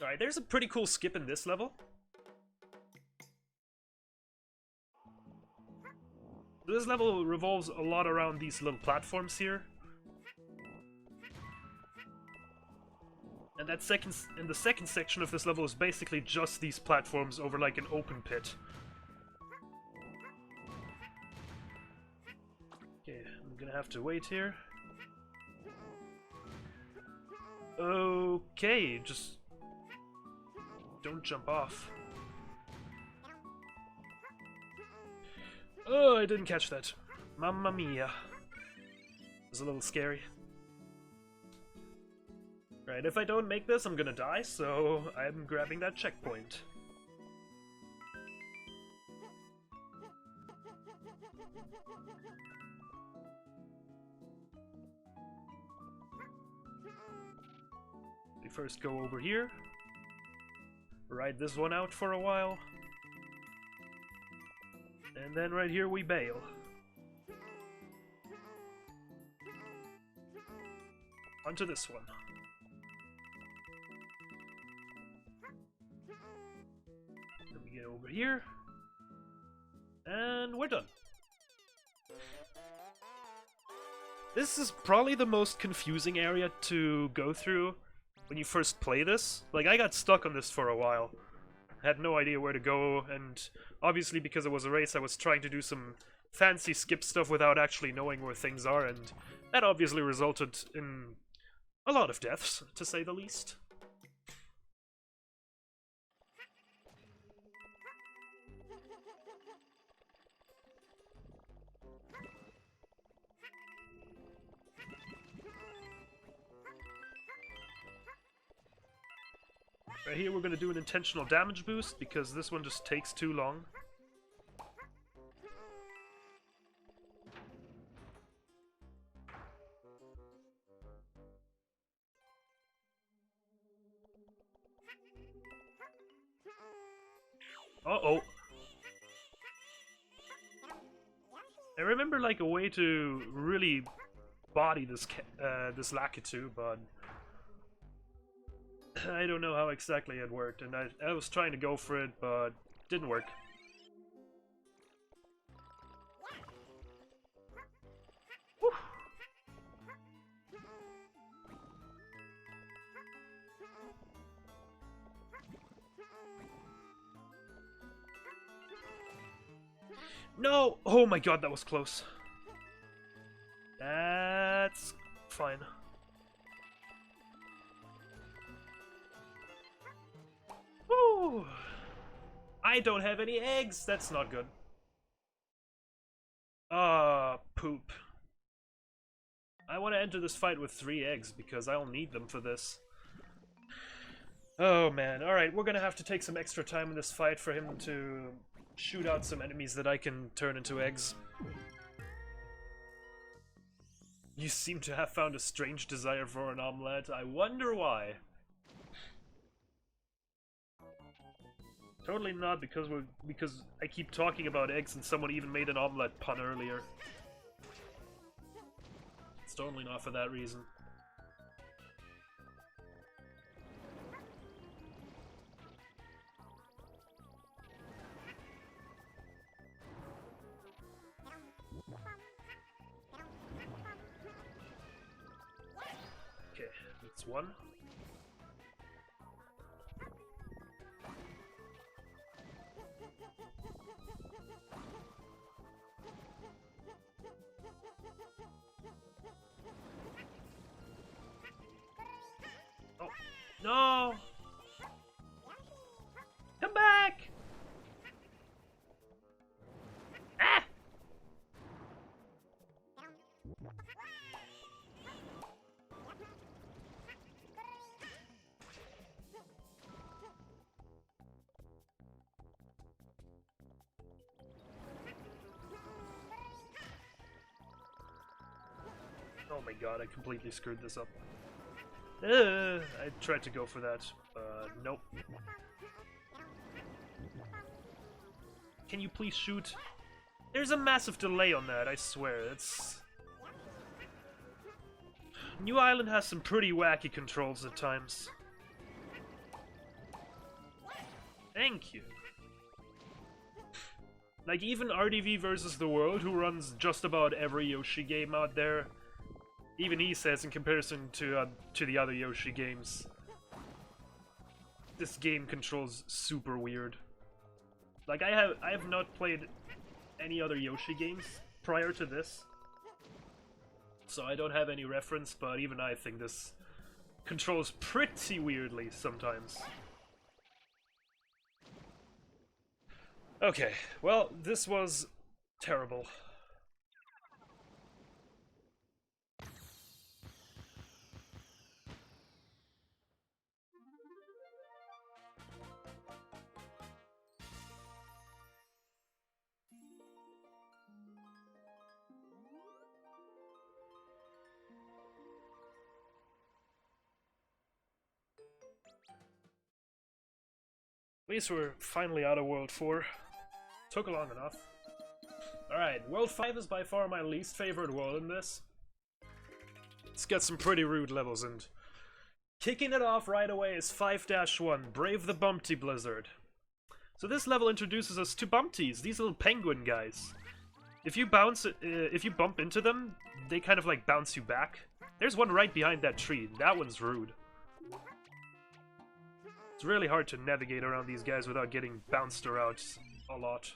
Alright, there's a pretty cool skip in this level. This level revolves a lot around these little platforms here. And the second section of this level is basically just these platforms over like an open pit. Okay, I'm gonna have to wait here. Okay, just don't jump off. Oh, I didn't catch that. Mamma mia. It was a little scary. Right, if I don't make this, I'm gonna die, so I'm grabbing that checkpoint. We first go over here. Ride this one out for a while. And then right here we bail. Onto this one. Then we get over here. And we're done. This is probably the most confusing area to go through when you first play this. Like, I got stuck on this for a while. I had no idea where to go, and obviously because it was a race I was trying to do some fancy skip stuff without actually knowing where things are, and that obviously resulted in a lot of deaths, to say the least. Right here we're going to do an intentional damage boost because this one just takes too long. Uh-oh. I remember like a way to really body this this Lakitu, but I don't know how exactly it worked, and I was trying to go for it, but didn't work. Whew. No! Oh my god, that was close. That's fine. Woo! I don't have any eggs! That's not good. Poop. I want to enter this fight with 3 eggs because I'll need them for this. Oh man, alright, we're gonna have to take some extra time in this fight for him to shoot out some enemies that I can turn into eggs. You seem to have found a strange desire for an omelette. I wonder why. Totally not because I keep talking about eggs and someone even made an omelette pun earlier. It's totally not for that reason. Okay, that's one. Oh, no! Come back! Ah! Oh my god, I completely screwed this up. I tried to go for that, but nope. Can you please shoot? There's a massive delay on that, I swear. It's... New Island has some pretty wacky controls at times. Thank you. Like, even RDV versus the World, who runs just about every Yoshi game out there, even he says in comparison to the other Yoshi games, this game controls super weird. Like, I have not played any other Yoshi games prior to this, so I don't have any reference, but even I think this controls pretty weirdly sometimes. Okay, well, this was terrible. At least we're finally out of World 4. Took long enough. Alright, World 5 is by far my least favorite world in this. It's got some pretty rude levels, and kicking it off right away is 5-1, Brave the Bumpty Blizzard. So this level introduces us to Bumpties, these little penguin guys. If you bump into them, they kind of like bounce you back. There's one right behind that tree, that one's rude. It's really hard to navigate around these guys without getting bounced around a lot.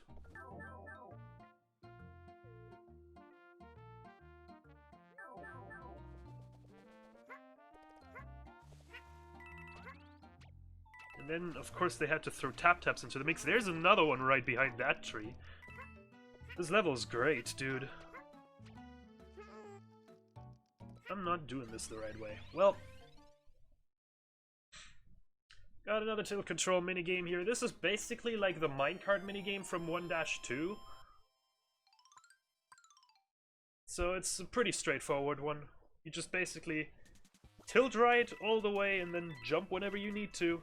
And then, of course, they had to throw tap-taps into the mix. There's another one right behind that tree. This level is great, dude. I'm not doing this the right way. Well, Got another tilt control minigame here. This is basically like the minecart minigame from 1-2. So it's a pretty straightforward one. You just basically tilt right all the way and then jump whenever you need to.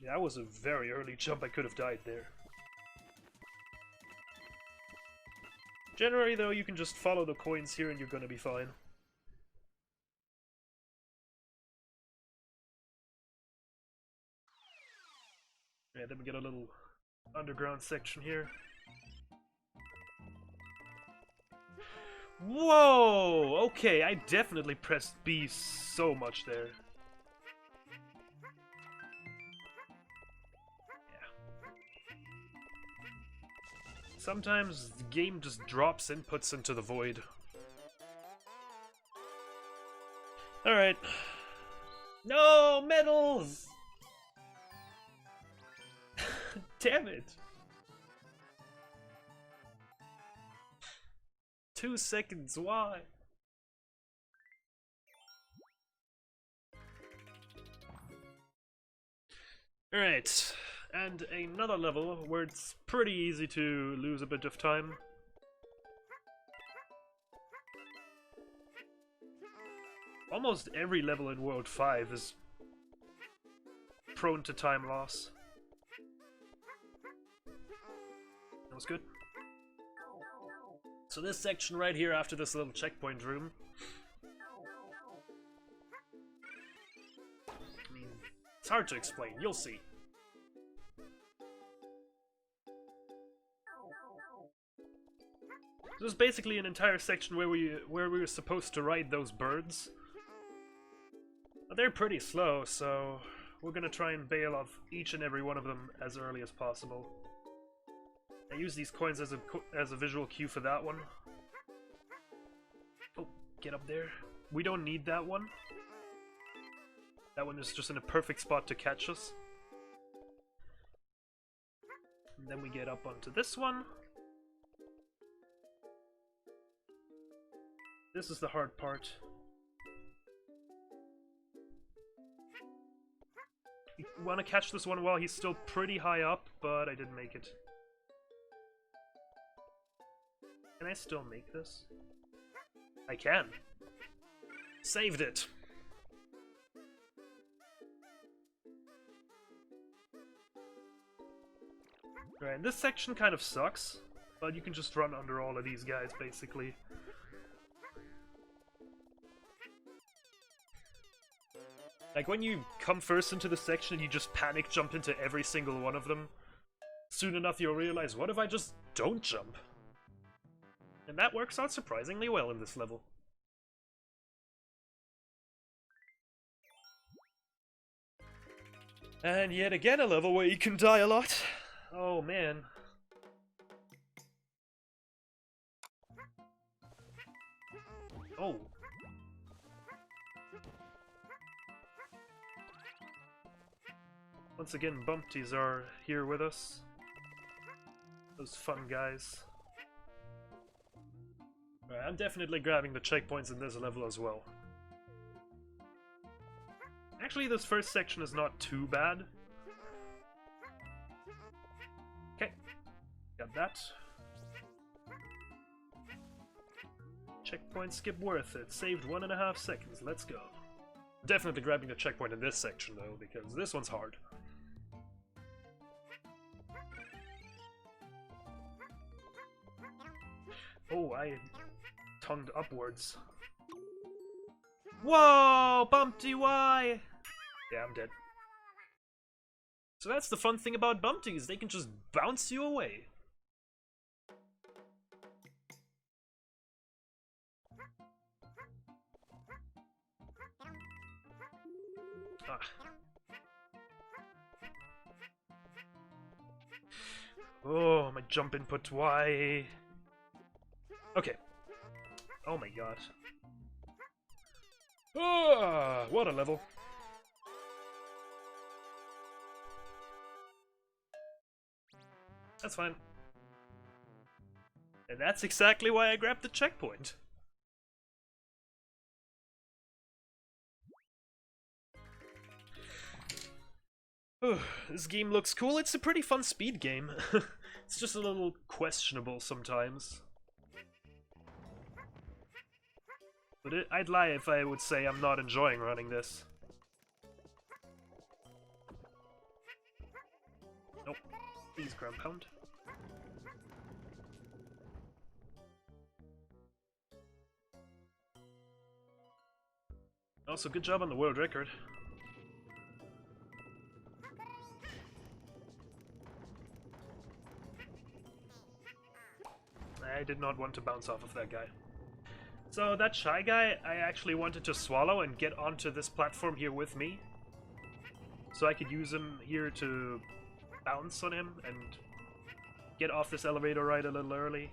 Yeah, that was a very early jump. I could have died there. Generally, though, you can just follow the coins here and you're gonna be fine. Yeah, then we get a little underground section here. Whoa! Okay, I definitely pressed B so much there. Sometimes the game just drops inputs into the void. Alright. No! Medals! Damn it! 2 seconds, why? Alright. And another level where it's pretty easy to lose a bit of time. Almost every level in World 5 is prone to time loss. That was good. So this section right here after this little checkpoint room. I mean, it's hard to explain, you'll see. This is basically an entire section where we were supposed to ride those birds. But they're pretty slow, so we're gonna try and bail off each and every one of them as early as possible. I use these coins as a visual cue for that one. Oh, get up there. We don't need that one. That one is just in a perfect spot to catch us. And then we get up onto this one. This is the hard part. You want to catch this one while he's still pretty high up, but I didn't make it. Can I still make this? I can. Saved it. Alright, this section kind of sucks, but you can just run under all of these guys, basically. Like, when you come first into the section, you just panic jump into every single one of them. Soon enough, you'll realize, what if I just don't jump? And that works out surprisingly well in this level. And yet again, a level where you can die a lot. Oh, man. Oh. Once again, Bumpties are here with us. Those fun guys. Alright, I'm definitely grabbing the checkpoints in this level as well. Actually, this first section is not too bad. Okay, got that. Checkpoint skip worth it. Saved 1.5 seconds. Let's go. Definitely grabbing the checkpoint in this section though, because this one's hard. Oh, I tongued upwards. Whoa! Bumpty, why? Yeah, I'm dead. So that's the fun thing about Bumpties, they can just bounce you away. Ah. Oh, my jump input, why? Okay. Oh my god. Ah, what a level. That's fine. And that's exactly why I grabbed the checkpoint. This game looks cool. It's a pretty fun speed game. It's just a little questionable sometimes. But I'd lie if I would say I'm not enjoying running this. Nope. Please, ground pound. Also, good job on the world record. I did not want to bounce off of that guy. So that shy guy, I actually wanted to swallow and get onto this platform here with me. So I could use him here to bounce on him and get off this elevator ride a little early.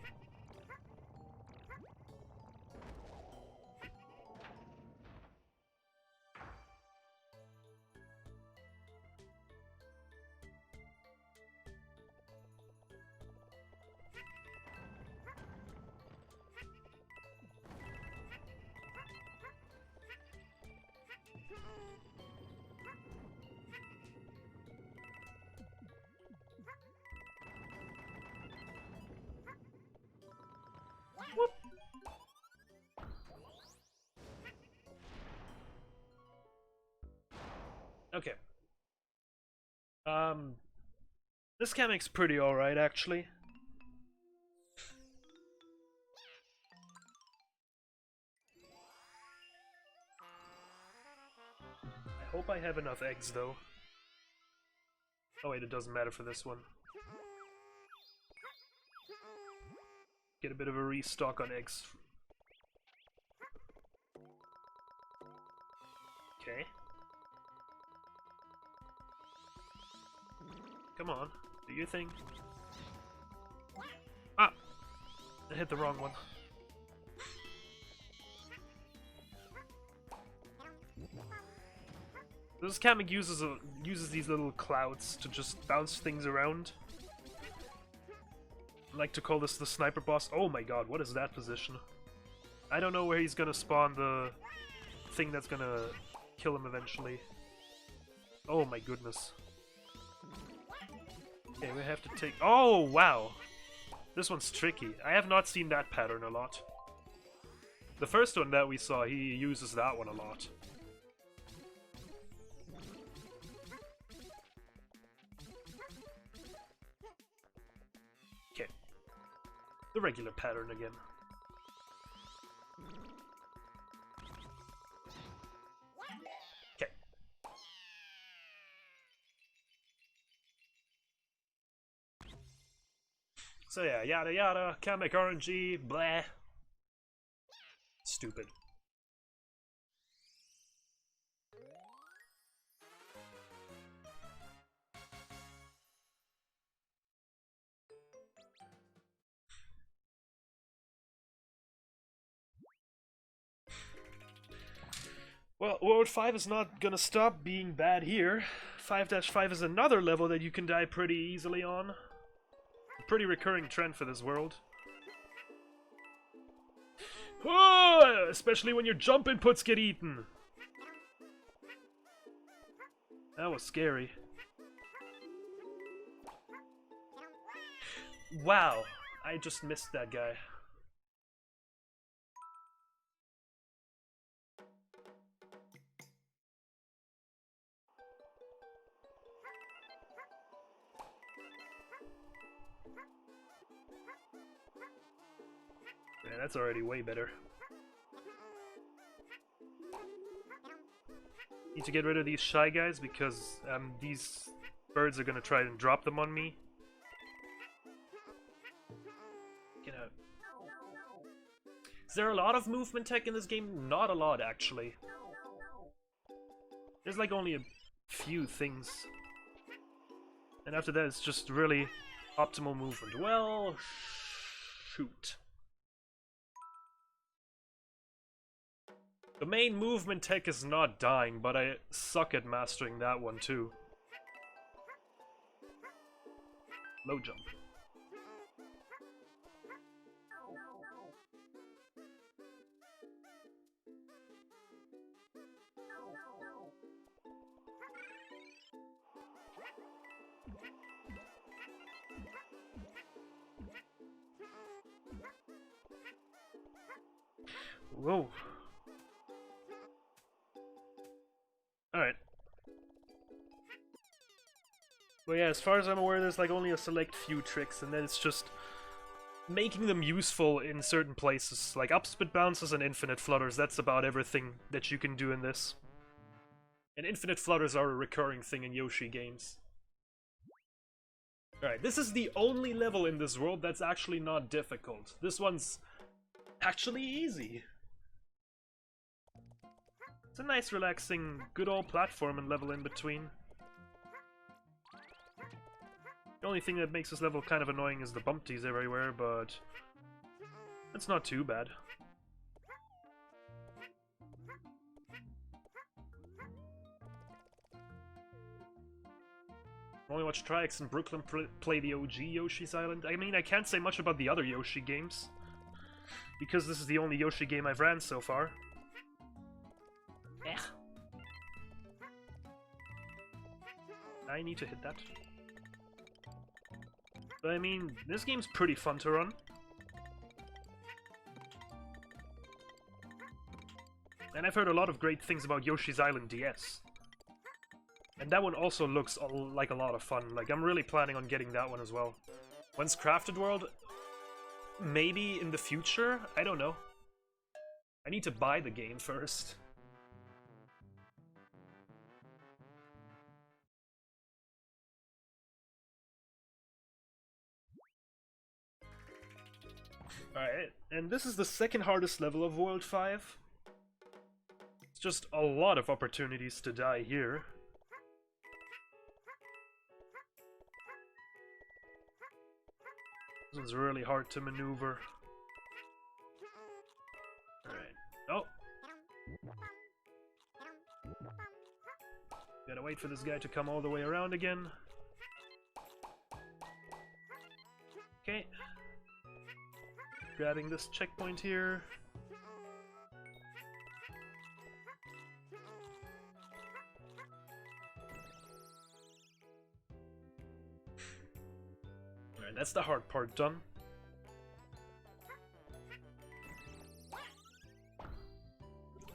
Whoop. Okay. This mechanic's pretty alright, actually. I hope I have enough eggs, though. Oh wait, it doesn't matter for this one. Get a bit of a restock on eggs. Okay. Come on, do your thing. Ah! I hit the wrong one. This Kamek uses these little clouds to just bounce things around. I like to call this the sniper boss. Oh my god, what is that position? I don't know where he's gonna spawn the thing that's gonna kill him eventually. Oh my goodness. Okay, we have to take... Oh, wow! This one's tricky. I have not seen that pattern a lot. The first one that we saw, he uses that one a lot. Okay. The regular pattern again. Okay. So yeah, yada yada, Kamek RNG, blah. Stupid. Well, World 5 is not gonna stop being bad here. 5-5 is another level that you can die pretty easily on. A pretty recurring trend for this world. Oh, especially when your jump inputs get eaten. That was scary. Wow, I just missed that guy. Yeah, that's already way better. Need to get rid of these shy guys because these birds are gonna try and drop them on me. Get out. Is there a lot of movement tech in this game? Not a lot, actually. There's like only a few things. And after that, it's just really optimal movement. Well, shoot. The main movement tech is not dying, but I suck at mastering that one too. Low jump. Whoa. Alright. But yeah, as far as I'm aware, there's like only a select few tricks, and then it's just making them useful in certain places. Like upspit bounces and infinite flutters, that's about everything that you can do in this. And infinite flutters are a recurring thing in Yoshi games. Alright, this is the only level in this world that's actually not difficult. This one's actually easy. It's a nice, relaxing, good old platform and level in between. The only thing that makes this level kind of annoying is the bumpties everywhere, but it's not too bad. Only watch Triax and Brooklyn play the OG Yoshi's Island. I mean, I can't say much about the other Yoshi games, because this is the only Yoshi game I've ran so far. I need to hit that. But I mean, this game's pretty fun to run. And I've heard a lot of great things about Yoshi's Island DS. And that one also looks like a lot of fun. Like, I'm really planning on getting that one as well. When's Crafted World? Maybe in the future? I don't know. I need to buy the game first. Alright, and this is the second hardest level of World 5. It's just a lot of opportunities to die here. This one's really hard to maneuver. Alright. Oh! Gotta wait for this guy to come all the way around again. Okay. Grabbing this checkpoint here. Alright, that's the hard part done.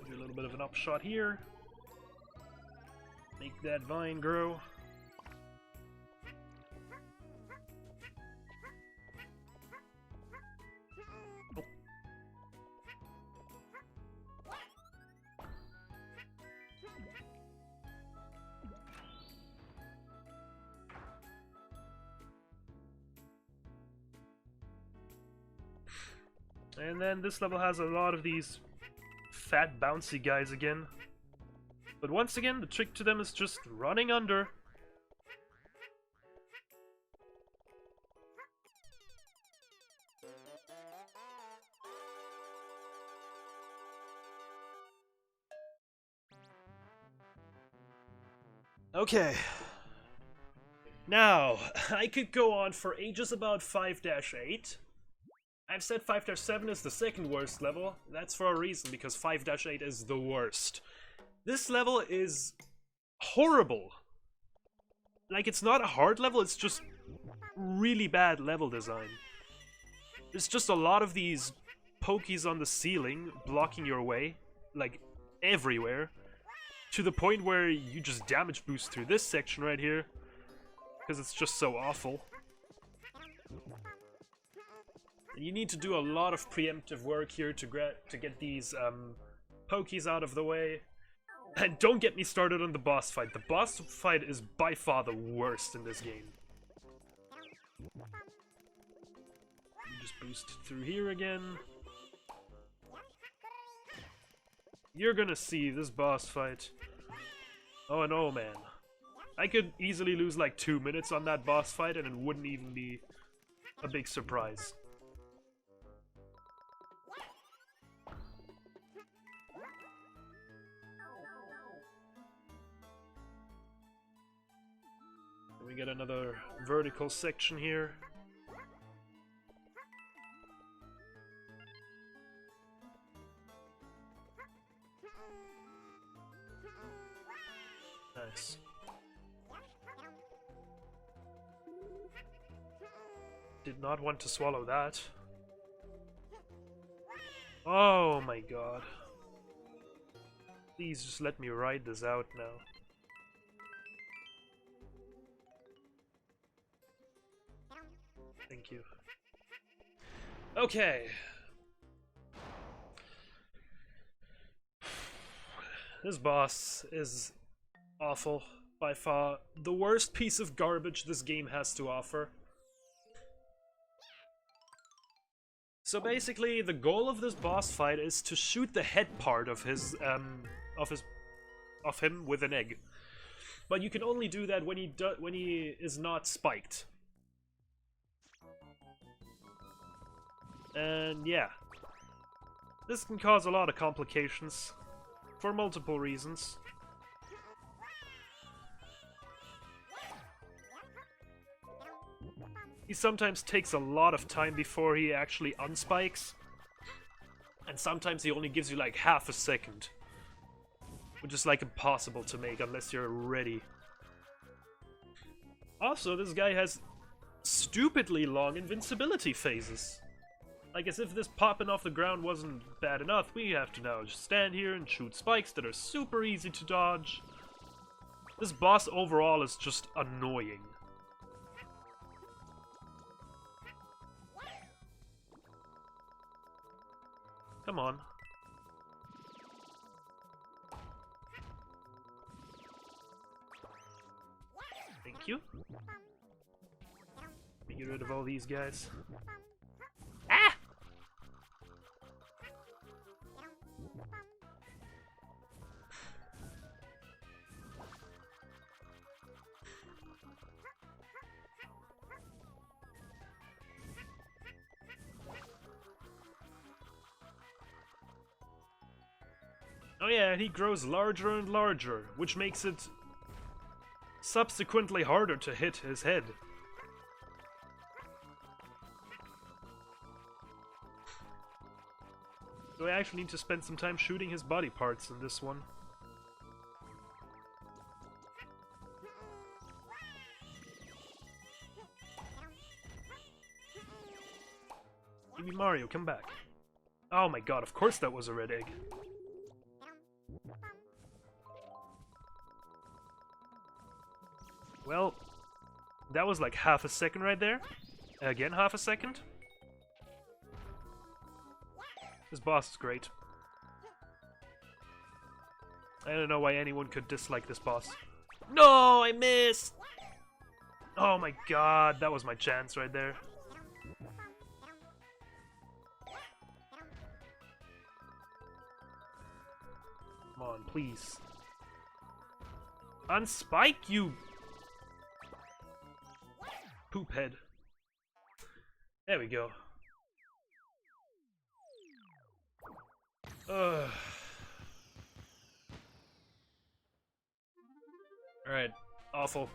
Do a little bit of an upshot here. Make that vine grow. And then this level has a lot of these fat bouncy guys again. But once again, the trick to them is just running under. Okay. Now, I could go on for ages about 5-8. I've said 5-7 is the second worst level. That's for a reason, because 5-8 is the worst. This level is horrible. Like, it's not a hard level, it's just really bad level design. There's just a lot of these pokies on the ceiling blocking your way, like, everywhere. To the point where you just damage boost through this section right here, because it's just so awful. You need to do a lot of preemptive work here to get these pokies out of the way. And don't get me started on the boss fight. The boss fight is by far the worst in this game. You just boost through here again. You're gonna see this boss fight. Oh no, man. I could easily lose like 2 minutes on that boss fight and it wouldn't even be a big surprise. We get another vertical section here. Nice. Did not want to swallow that. Oh my god. Please just let me ride this out now. Thank you. Okay. This boss is awful. By far the worst piece of garbage this game has to offer. So basically, the goal of this boss fight is to shoot the head part of him with an egg. But you can only do that when he is not spiked. And yeah, this can cause a lot of complications for multiple reasons. He sometimes takes a lot of time before he actually unspikes, and sometimes he only gives you like half a second, which is like impossible to make unless you're ready. Also, this guy has stupidly long invincibility phases. Like, as if this popping off the ground wasn't bad enough, we have to now just stand here and shoot spikes that are super easy to dodge. This boss overall is just annoying. Come on. Thank you. Let me get rid of all these guys. Ah! Oh yeah, and he grows larger and larger, which makes it subsequently harder to hit his head. So I actually need to spend some time shooting his body parts in this one. Give me Mario, come back. Oh my god, of course that was a red egg. Well, that was like half a second right there. Again, half a second. This boss is great. I don't know why anyone could dislike this boss. No, I missed! Oh my god, that was my chance right there. Come on, please. Unspike, you poop head. There we go. Alright, awful.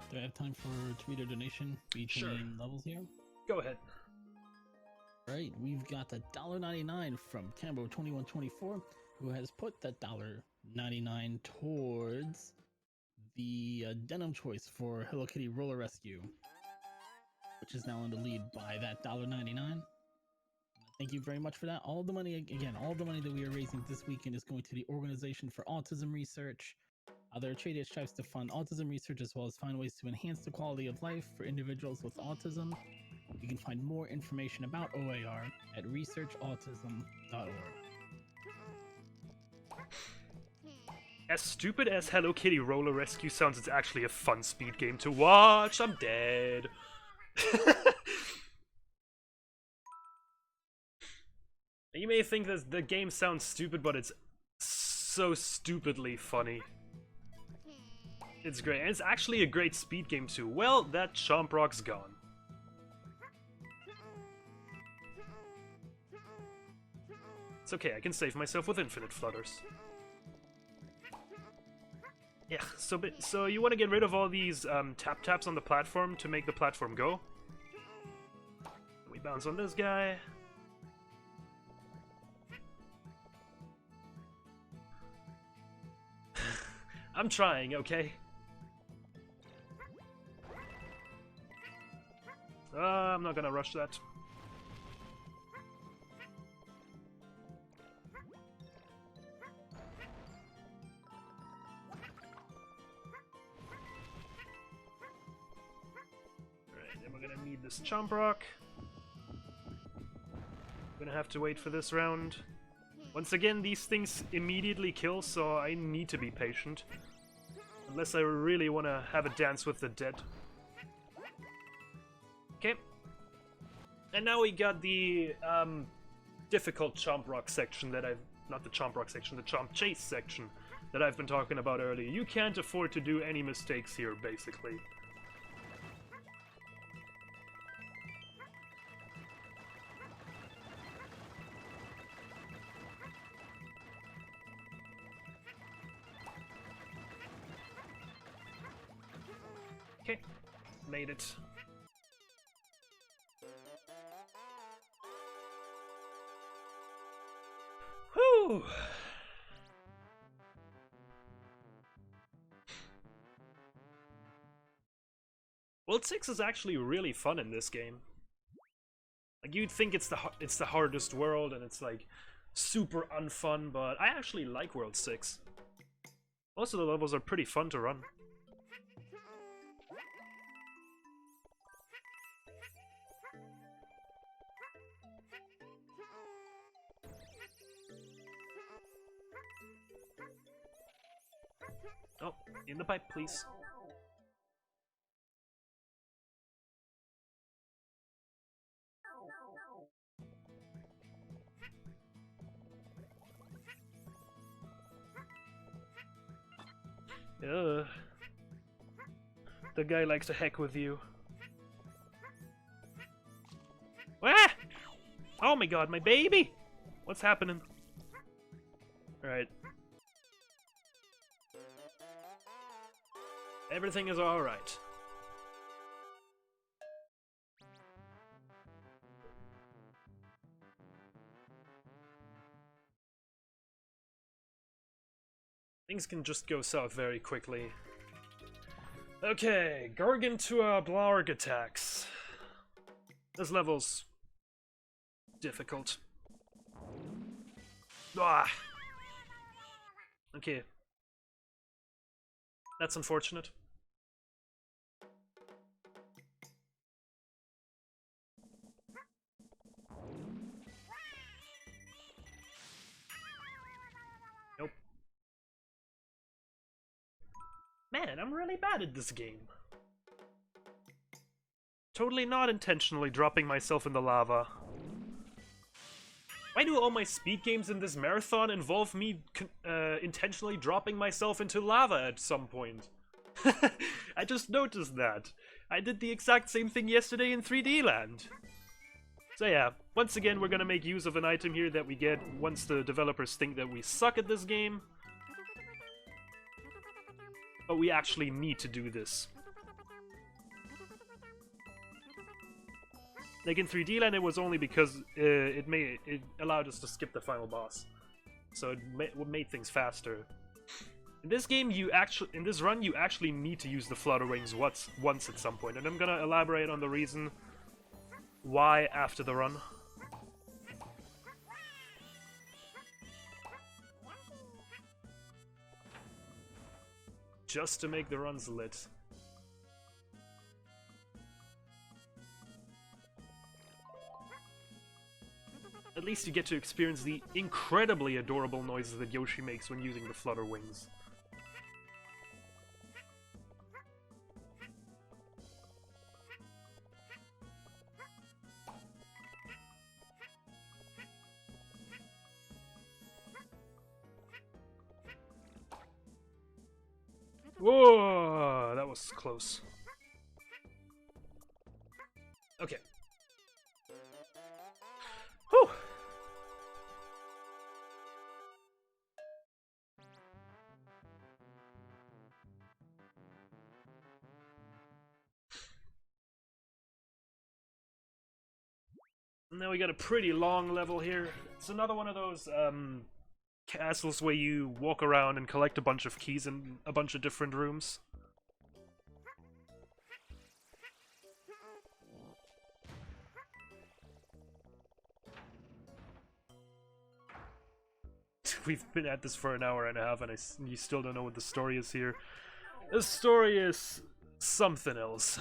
Do I have time for to read a donation between Sure. levels here? Go ahead. Right, we've got the $1.99 from Cambo2124, who has put that $1.99 towards the denim choice for Hello Kitty Roller Rescue, which is now in the lead by that $1.99. Thank you very much for that. All the money, again, all the money that we are raising this weekend is going to the Organization for Autism Research. Their charity strives to fund autism research as well as find ways to enhance the quality of life for individuals with autism. You can find more information about OAR at researchautism.org. As stupid as Hello Kitty Roller Rescue sounds, it's actually a fun speed game to watch. I'm dead. You may think that the game sounds stupid, but it's so stupidly funny. It's great, and it's actually a great speed game too. Well, that Chomp Rock's gone. It's okay, I can save myself with infinite flutters. Yeah, so you want to get rid of all these tap-taps on the platform to make the platform go. We bounce on this guy. I'm trying, okay? I'm not gonna rush that. We're gonna need this Chomp Rock. Gonna have to wait for this round. Once again, these things immediately kill, so I need to be patient. Unless I really want to have a dance with the dead. Okay. And now we got the difficult Chomp Rock section that I've... Not the Chomp Rock section, the Chomp Chase section that I've been talking about earlier. You can't afford to do any mistakes here, basically. Okay, made it. Whew! World 6 is actually really fun in this game. Like, you'd think it's the hardest world and it's like super unfun, but I actually like World 6. Most of the levels are pretty fun to run. Oh, in the pipe, please. Ugh. The guy likes to heck with you. Ah! Oh my god, my baby! What's happening? Alright. Everything is alright. Things can just go south very quickly. Okay, Gargantua Blarg attacks. This level's difficult. Ah! Okay. That's unfortunate. Nope. Man, I'm really bad at this game. Totally not intentionally dropping myself in the lava. Why do all my speed games in this marathon involve me intentionally dropping myself into lava at some point? I just noticed that. I did the exact same thing yesterday in 3D Land. So yeah, once again we're gonna make use of an item here that we get once the developers think that we suck at this game. But we actually need to do this. Like in 3D Land, it was only because it allowed us to skip the final boss, so it made things faster. In this game, in this run, you actually need to use the Flutter Wings once at some point, and I'm gonna elaborate on the reason why after the run. Just to make the runs lit. At least you get to experience the incredibly adorable noises that Yoshi makes when using the Flutter Wings. Whoa, that was close. Okay. Whew. Now we got a pretty long level here. It's another one of those castles where you walk around and collect a bunch of keys in a bunch of different rooms. We've been at this for an hour and a half and you still don't know what the story is here. The story is something else.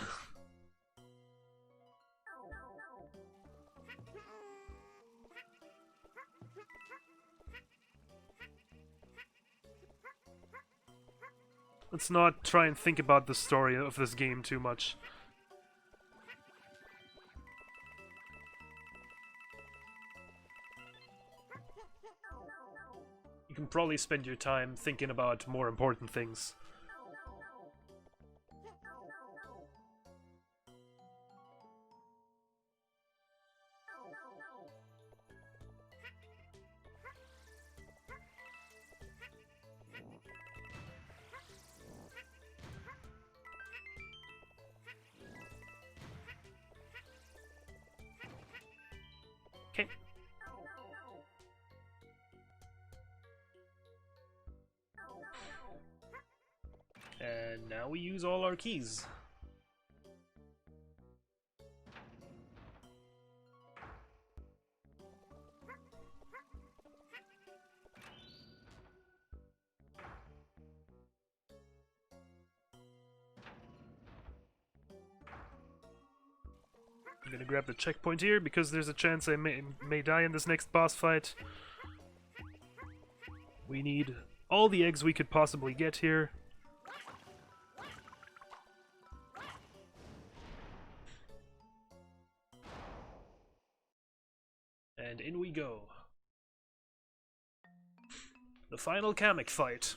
Let's not try and think about the story of this game too much. You can probably spend your time thinking about more important things. Okay. And now we use all our keys. I'm gonna grab the checkpoint here because there's a chance I may die in this next boss fight. We need all the eggs we could possibly get here. And in we go. The final Kamek fight.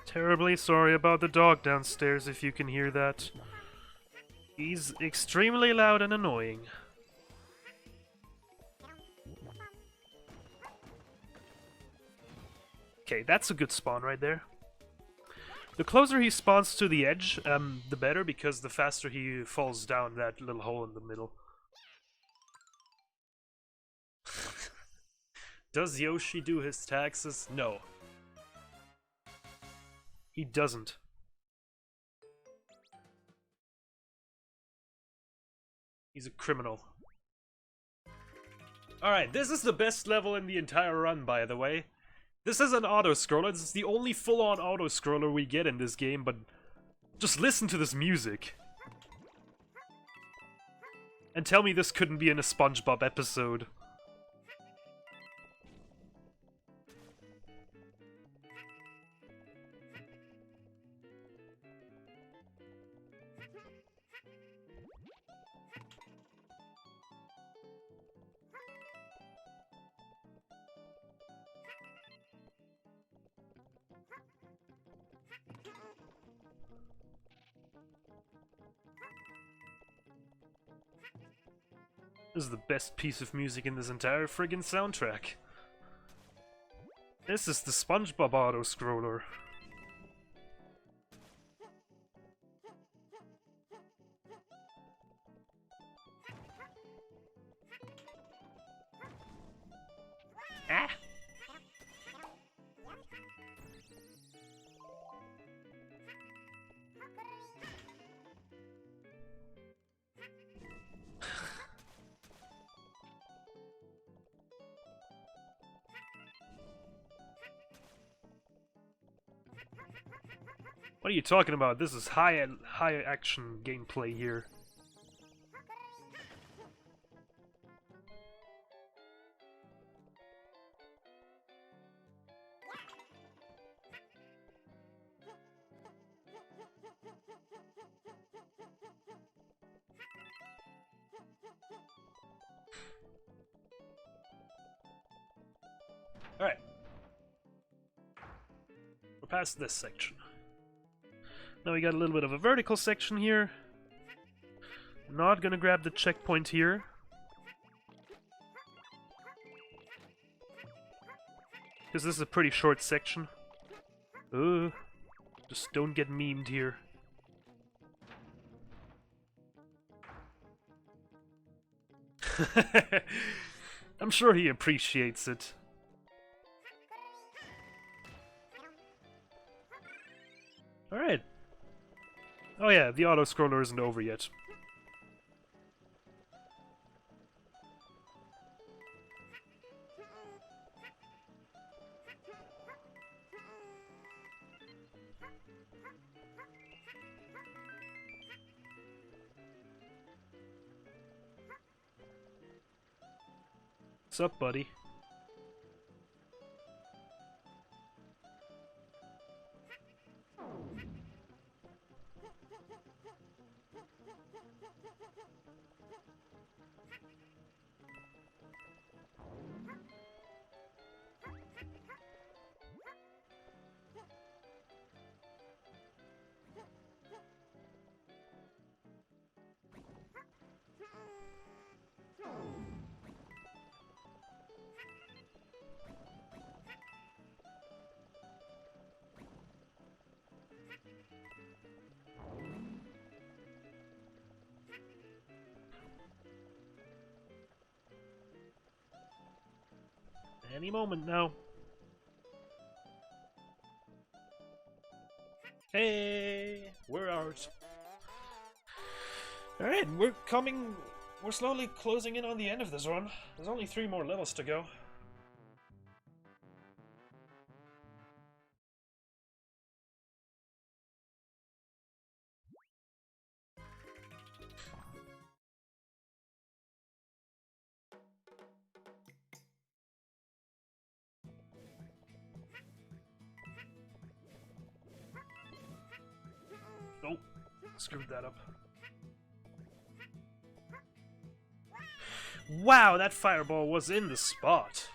Terribly sorry about the dog downstairs if you can hear that. He's extremely loud and annoying. Okay, that's a good spawn right there. The closer he spawns to the edge, the better, because the faster he falls down that little hole in the middle. Does Yoshi do his taxes? No. He doesn't. He's a criminal. Alright, this is the best level in the entire run, by the way. This is an auto-scroller. This is the only full-on auto-scroller we get in this game, but just listen to this music. And tell me this couldn't be in a SpongeBob episode. This is the best piece of music in this entire friggin' soundtrack. This is the SpongeBob auto-scroller. Ah! What are you talking about? This is high action gameplay here. Alright. We're past this section. Now we got a little bit of a vertical section here. Not gonna grab the checkpoint here. Because this is a pretty short section. Just don't get memed here. I'm I'm sure he appreciates it. Alright. Oh yeah, the auto-scroller isn't over yet. What's up, buddy? Any moment now. Hey, we're out. Alright, we're slowly closing in on the end of this run. There's only 3 more levels to go. Oh, screwed that up. Wow, that fireball was in the spot.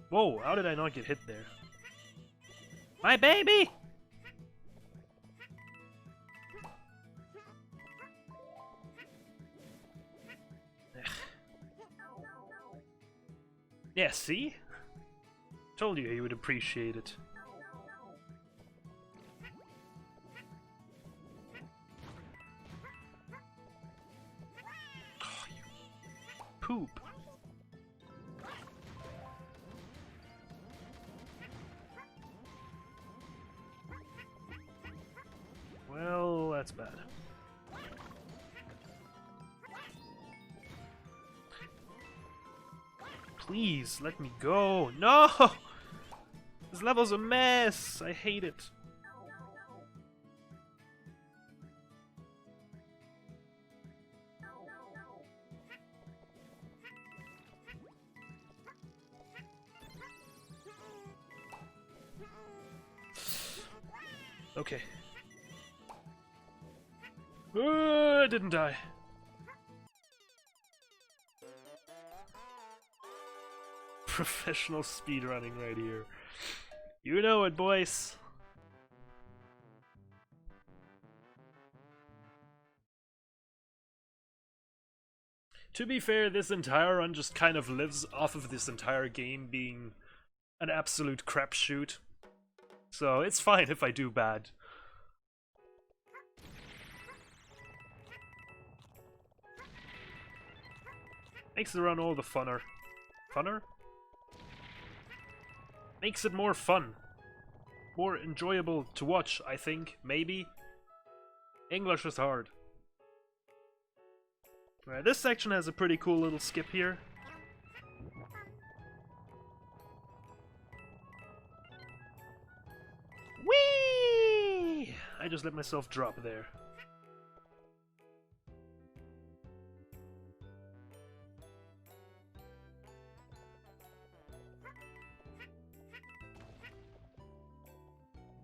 Whoa, how did I not get hit there? My baby! Yeah, see? Told you he would appreciate it. Oh, you poop. Well, that's bad. Please, let me go. No! This level's a mess. I hate it. Okay. I didn't die. Professional speedrunning right here. You know it, boys. To be fair, this entire run just kind of lives off of this entire game being an absolute crapshoot. So it's fine if I do bad. Makes the run all the funner. Funner? Makes it more fun. More enjoyable to watch, I think. Maybe. English is hard. Right, this section has a pretty cool little skip here. Whee! I just let myself drop there.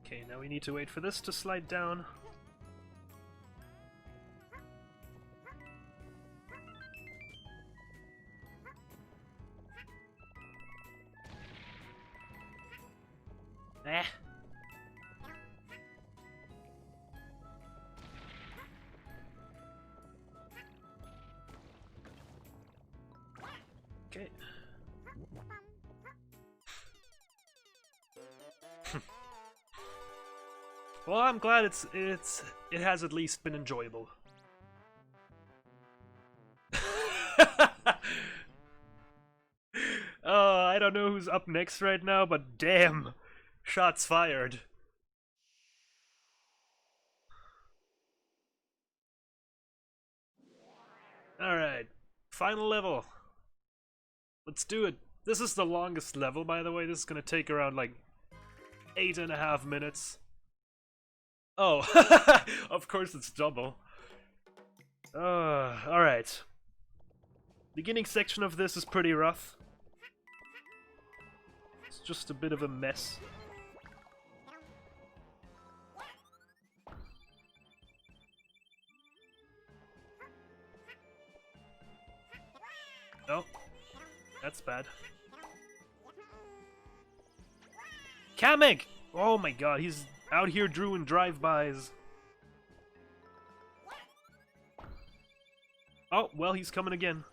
Okay, now we need to wait for this to slide down. Eh. Okay. Well, I'm glad it has at least been enjoyable. I don't know who's up next right now, but damn, shots fired. Alright, final level. Let's do it. This is the longest level, by the way. This is gonna take around like 8.5 minutes. Oh, of course it's double. Alright. Beginning section of this is pretty rough. It's just a bit of a mess. Oh, that's bad. Kamek! Oh my god, he's out here doing drive-bys. Oh, well, he's coming again.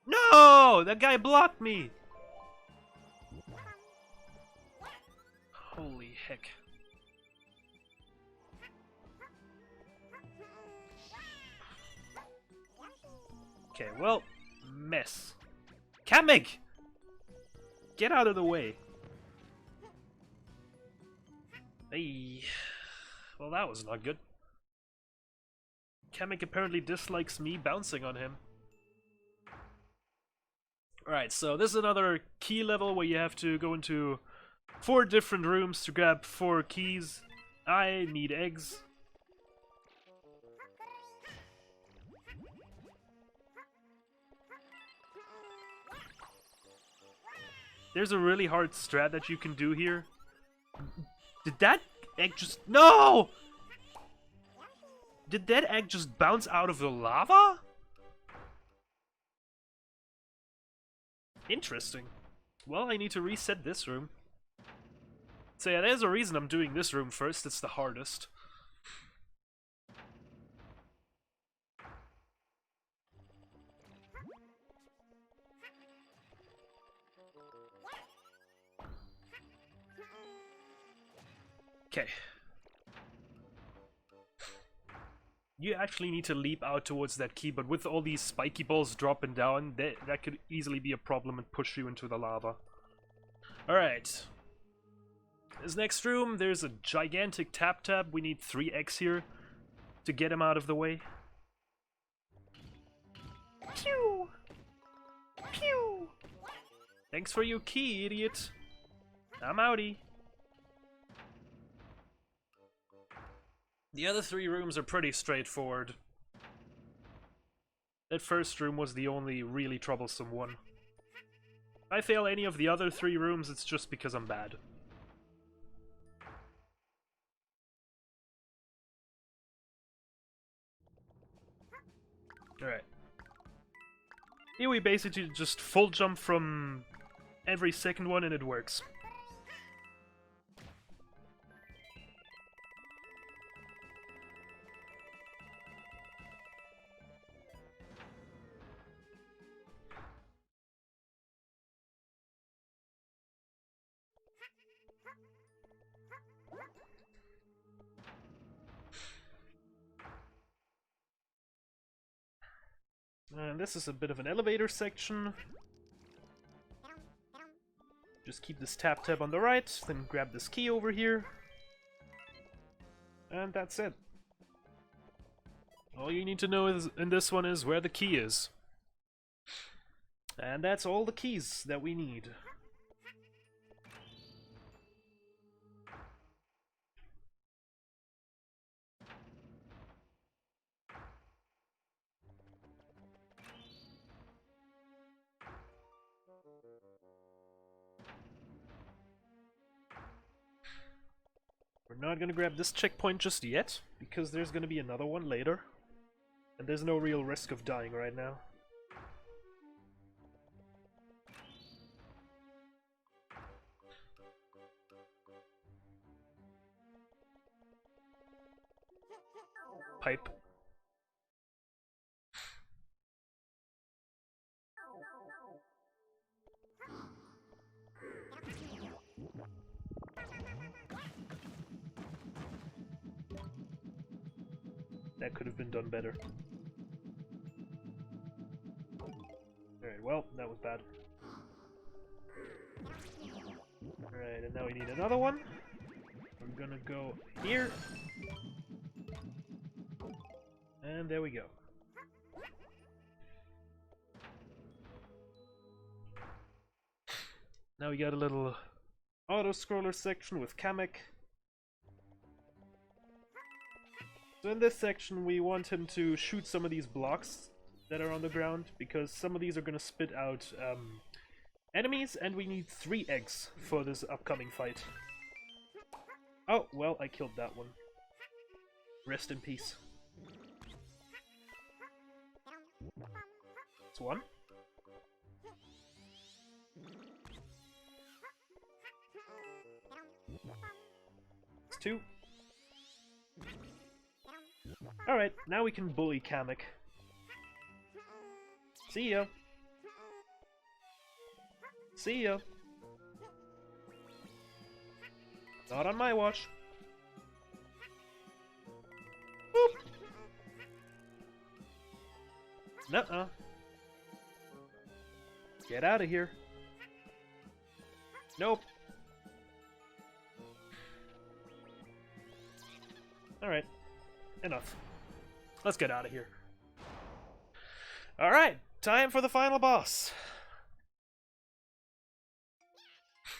No! That guy blocked me! Holy heck. Okay, well, mess. Kamek! Get out of the way. Hey. Well, that was not good. Kamek apparently dislikes me bouncing on him. Alright, so this is another key level where you have to go into 4 different rooms to grab 4 keys. I need eggs. There's a really hard strat that you can do here. Did that egg just... No! Did that egg just bounce out of the lava? Interesting. Well, I need to reset this room. So yeah, there's a reason I'm doing this room first. It's the hardest. Okay. You actually need to leap out towards that key, but with all these spiky balls dropping down, that could easily be a problem and push you into the lava. Alright. This next room, there's a gigantic tap-tap. We need 3 eggs here to get him out of the way. Pew! Pew! Thanks for your key, idiot. I'm outie. The other 3 rooms are pretty straightforward. That first room was the only really troublesome one. If I fail any of the other 3 rooms, it's just because I'm bad. Alright. Here we basically just full jump from every second one and it works. And this is a bit of an elevator section. Just keep this tap on the right, then grab this key over here. And that's it. All you need to know is in this one is where the key is. And that's all the keys that we need. We're not gonna grab this checkpoint just yet, because there's gonna be another one later. And there's no real risk of dying right now. Pipe. That could have been done better. Alright, well, that was bad. Alright, and now we need another one. We're gonna go here. And there we go. Now we got a little auto-scroller section with Kamek. So in this section we want him to shoot some of these blocks that are on the ground, because some of these are going to spit out enemies, and we need 3 eggs for this upcoming fight. Oh, well, I killed that one. Rest in peace. That's 1. It's 2. Alright, now we can bully Kamek. See ya. See ya. Not on my watch. Boop. Nuh-uh. Get out of here. Nope. Alright. Enough. Let's get out of here. Alright, time for the final boss.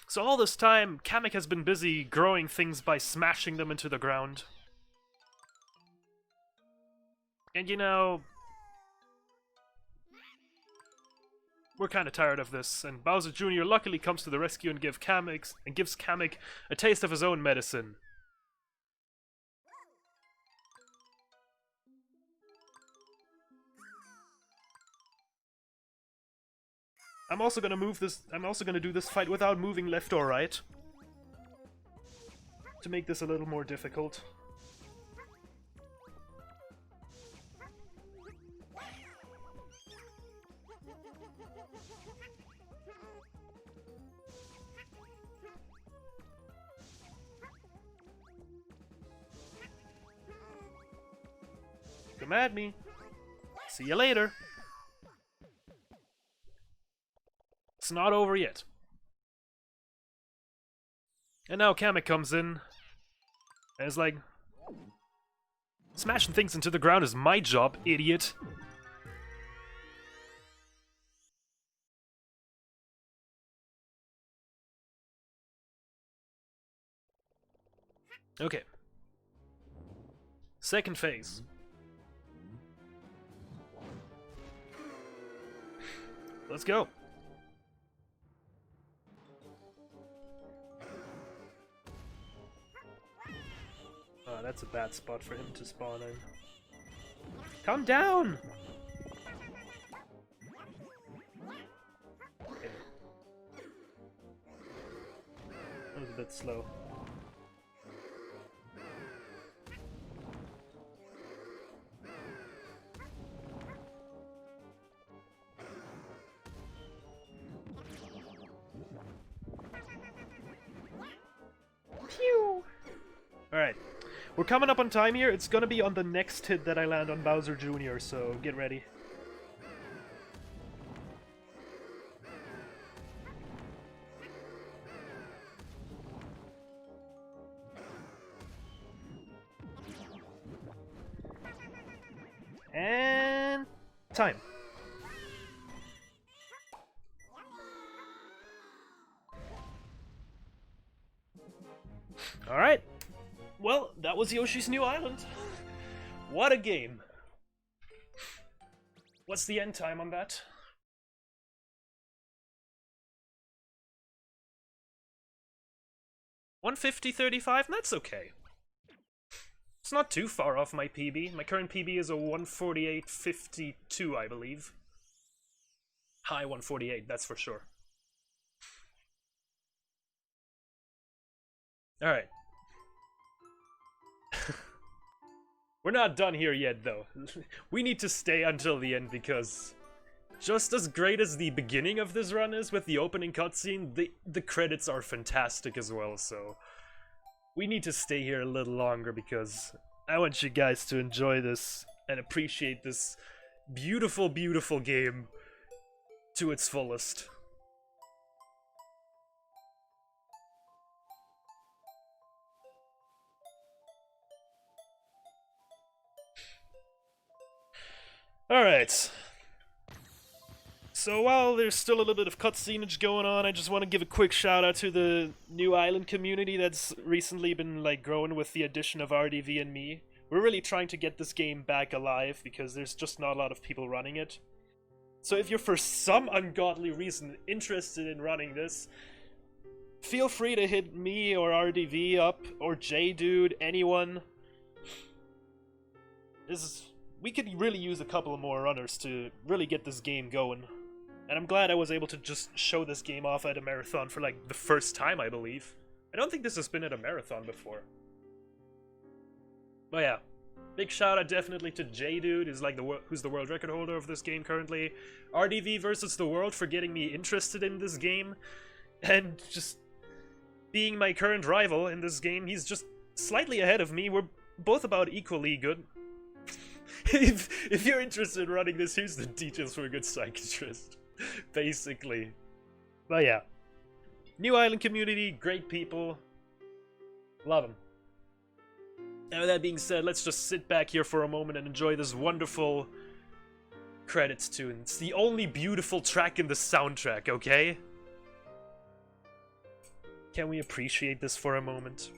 So all this time, Kamek has been busy growing things by smashing them into the ground. And you know, we're kind of tired of this, and Bowser Jr. luckily comes to the rescue and gives Kamek a taste of his own medicine. I'm also gonna do this fight without moving left or right, to make this a little more difficult. Come at me. See you later. It's not over yet. And now Kamek comes in, and is like, smashing things into the ground is my job, idiot. Okay. Second phase. Let's go. Oh, that's a bad spot for him to spawn in. Come down! Okay. That was a bit slow. Phew! Alright. We're coming up on time here. It's gonna be on the next hit that I land on Bowser Jr., so get ready. And time. Alright. Well, that was Yoshi's New Island. What a game. What's the end time on that? 150.35? That's okay. It's not too far off my PB. My current PB is a 148.52, I believe. High 148, that's for sure. Alright. We're not done here yet, though. We need to stay until the end, because just as great as the beginning of this run is with the opening cutscene, the credits are fantastic as well, so we need to stay here a little longer, because I want you guys to enjoy this and appreciate this beautiful, beautiful game to its fullest. Alright. So while there's still a little bit of cutscenage going on, I just want to give a quick shout out to the new island community that's recently been like growing with the addition of RDV and me. We're really trying to get this game back alive because there's just not a lot of people running it. So if you're for some ungodly reason interested in running this, feel free to hit me or RDV up, or J-Dude, anyone. We could really use a couple more runners to really get this game going. And I'm glad I was able to just show this game off at a marathon for like the first time, I believe. I don't think this has been at a marathon before. But yeah, big shout out definitely to J-Dude, who's the world record holder of this game currently. RDV versus the world for getting me interested in this game. And just being my current rival in this game. He's just slightly ahead of me. We're both about equally good. If you're interested in running this, here's the details for a good psychiatrist. Basically. But yeah. New island community, great people. Love them. And with that being said, let's just sit back here for a moment and enjoy this wonderful credits tune. It's the only beautiful track in the soundtrack, okay? Can we appreciate this for a moment?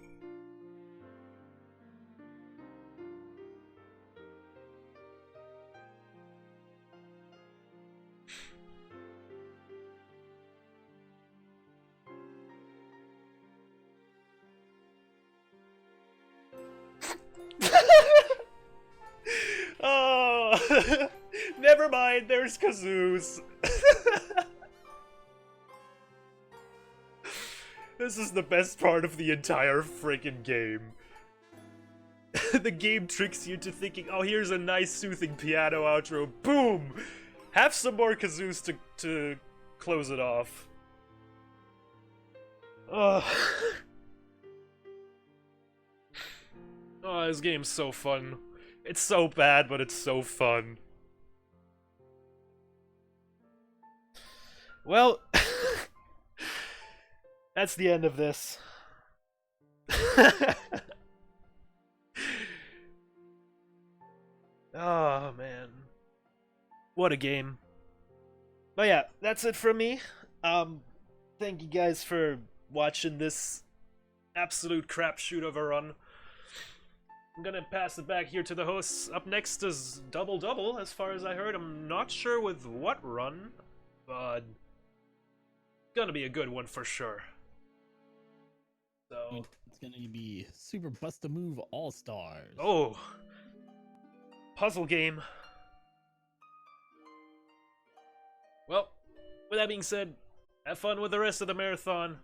Oh, never mind, there's kazoos. This is the best part of the entire freaking game. The game tricks you to thinking, oh, here's a nice soothing piano outro. Boom! Have some more kazoos to close it off. Oh, this game's so fun. It's so bad, but it's so fun. Well, that's the end of this. Oh, man. What a game. But yeah, that's it from me. Thank you guys for watching this absolute crapshoot of a run. I'm gonna pass it back here to the hosts. Up next is Double Double, as far as I heard. I'm not sure with what run, but gonna be a good one for sure. So it's gonna be Super Bust a Move All Stars. Oh, puzzle game. Well, with that being said, have fun with the rest of the marathon.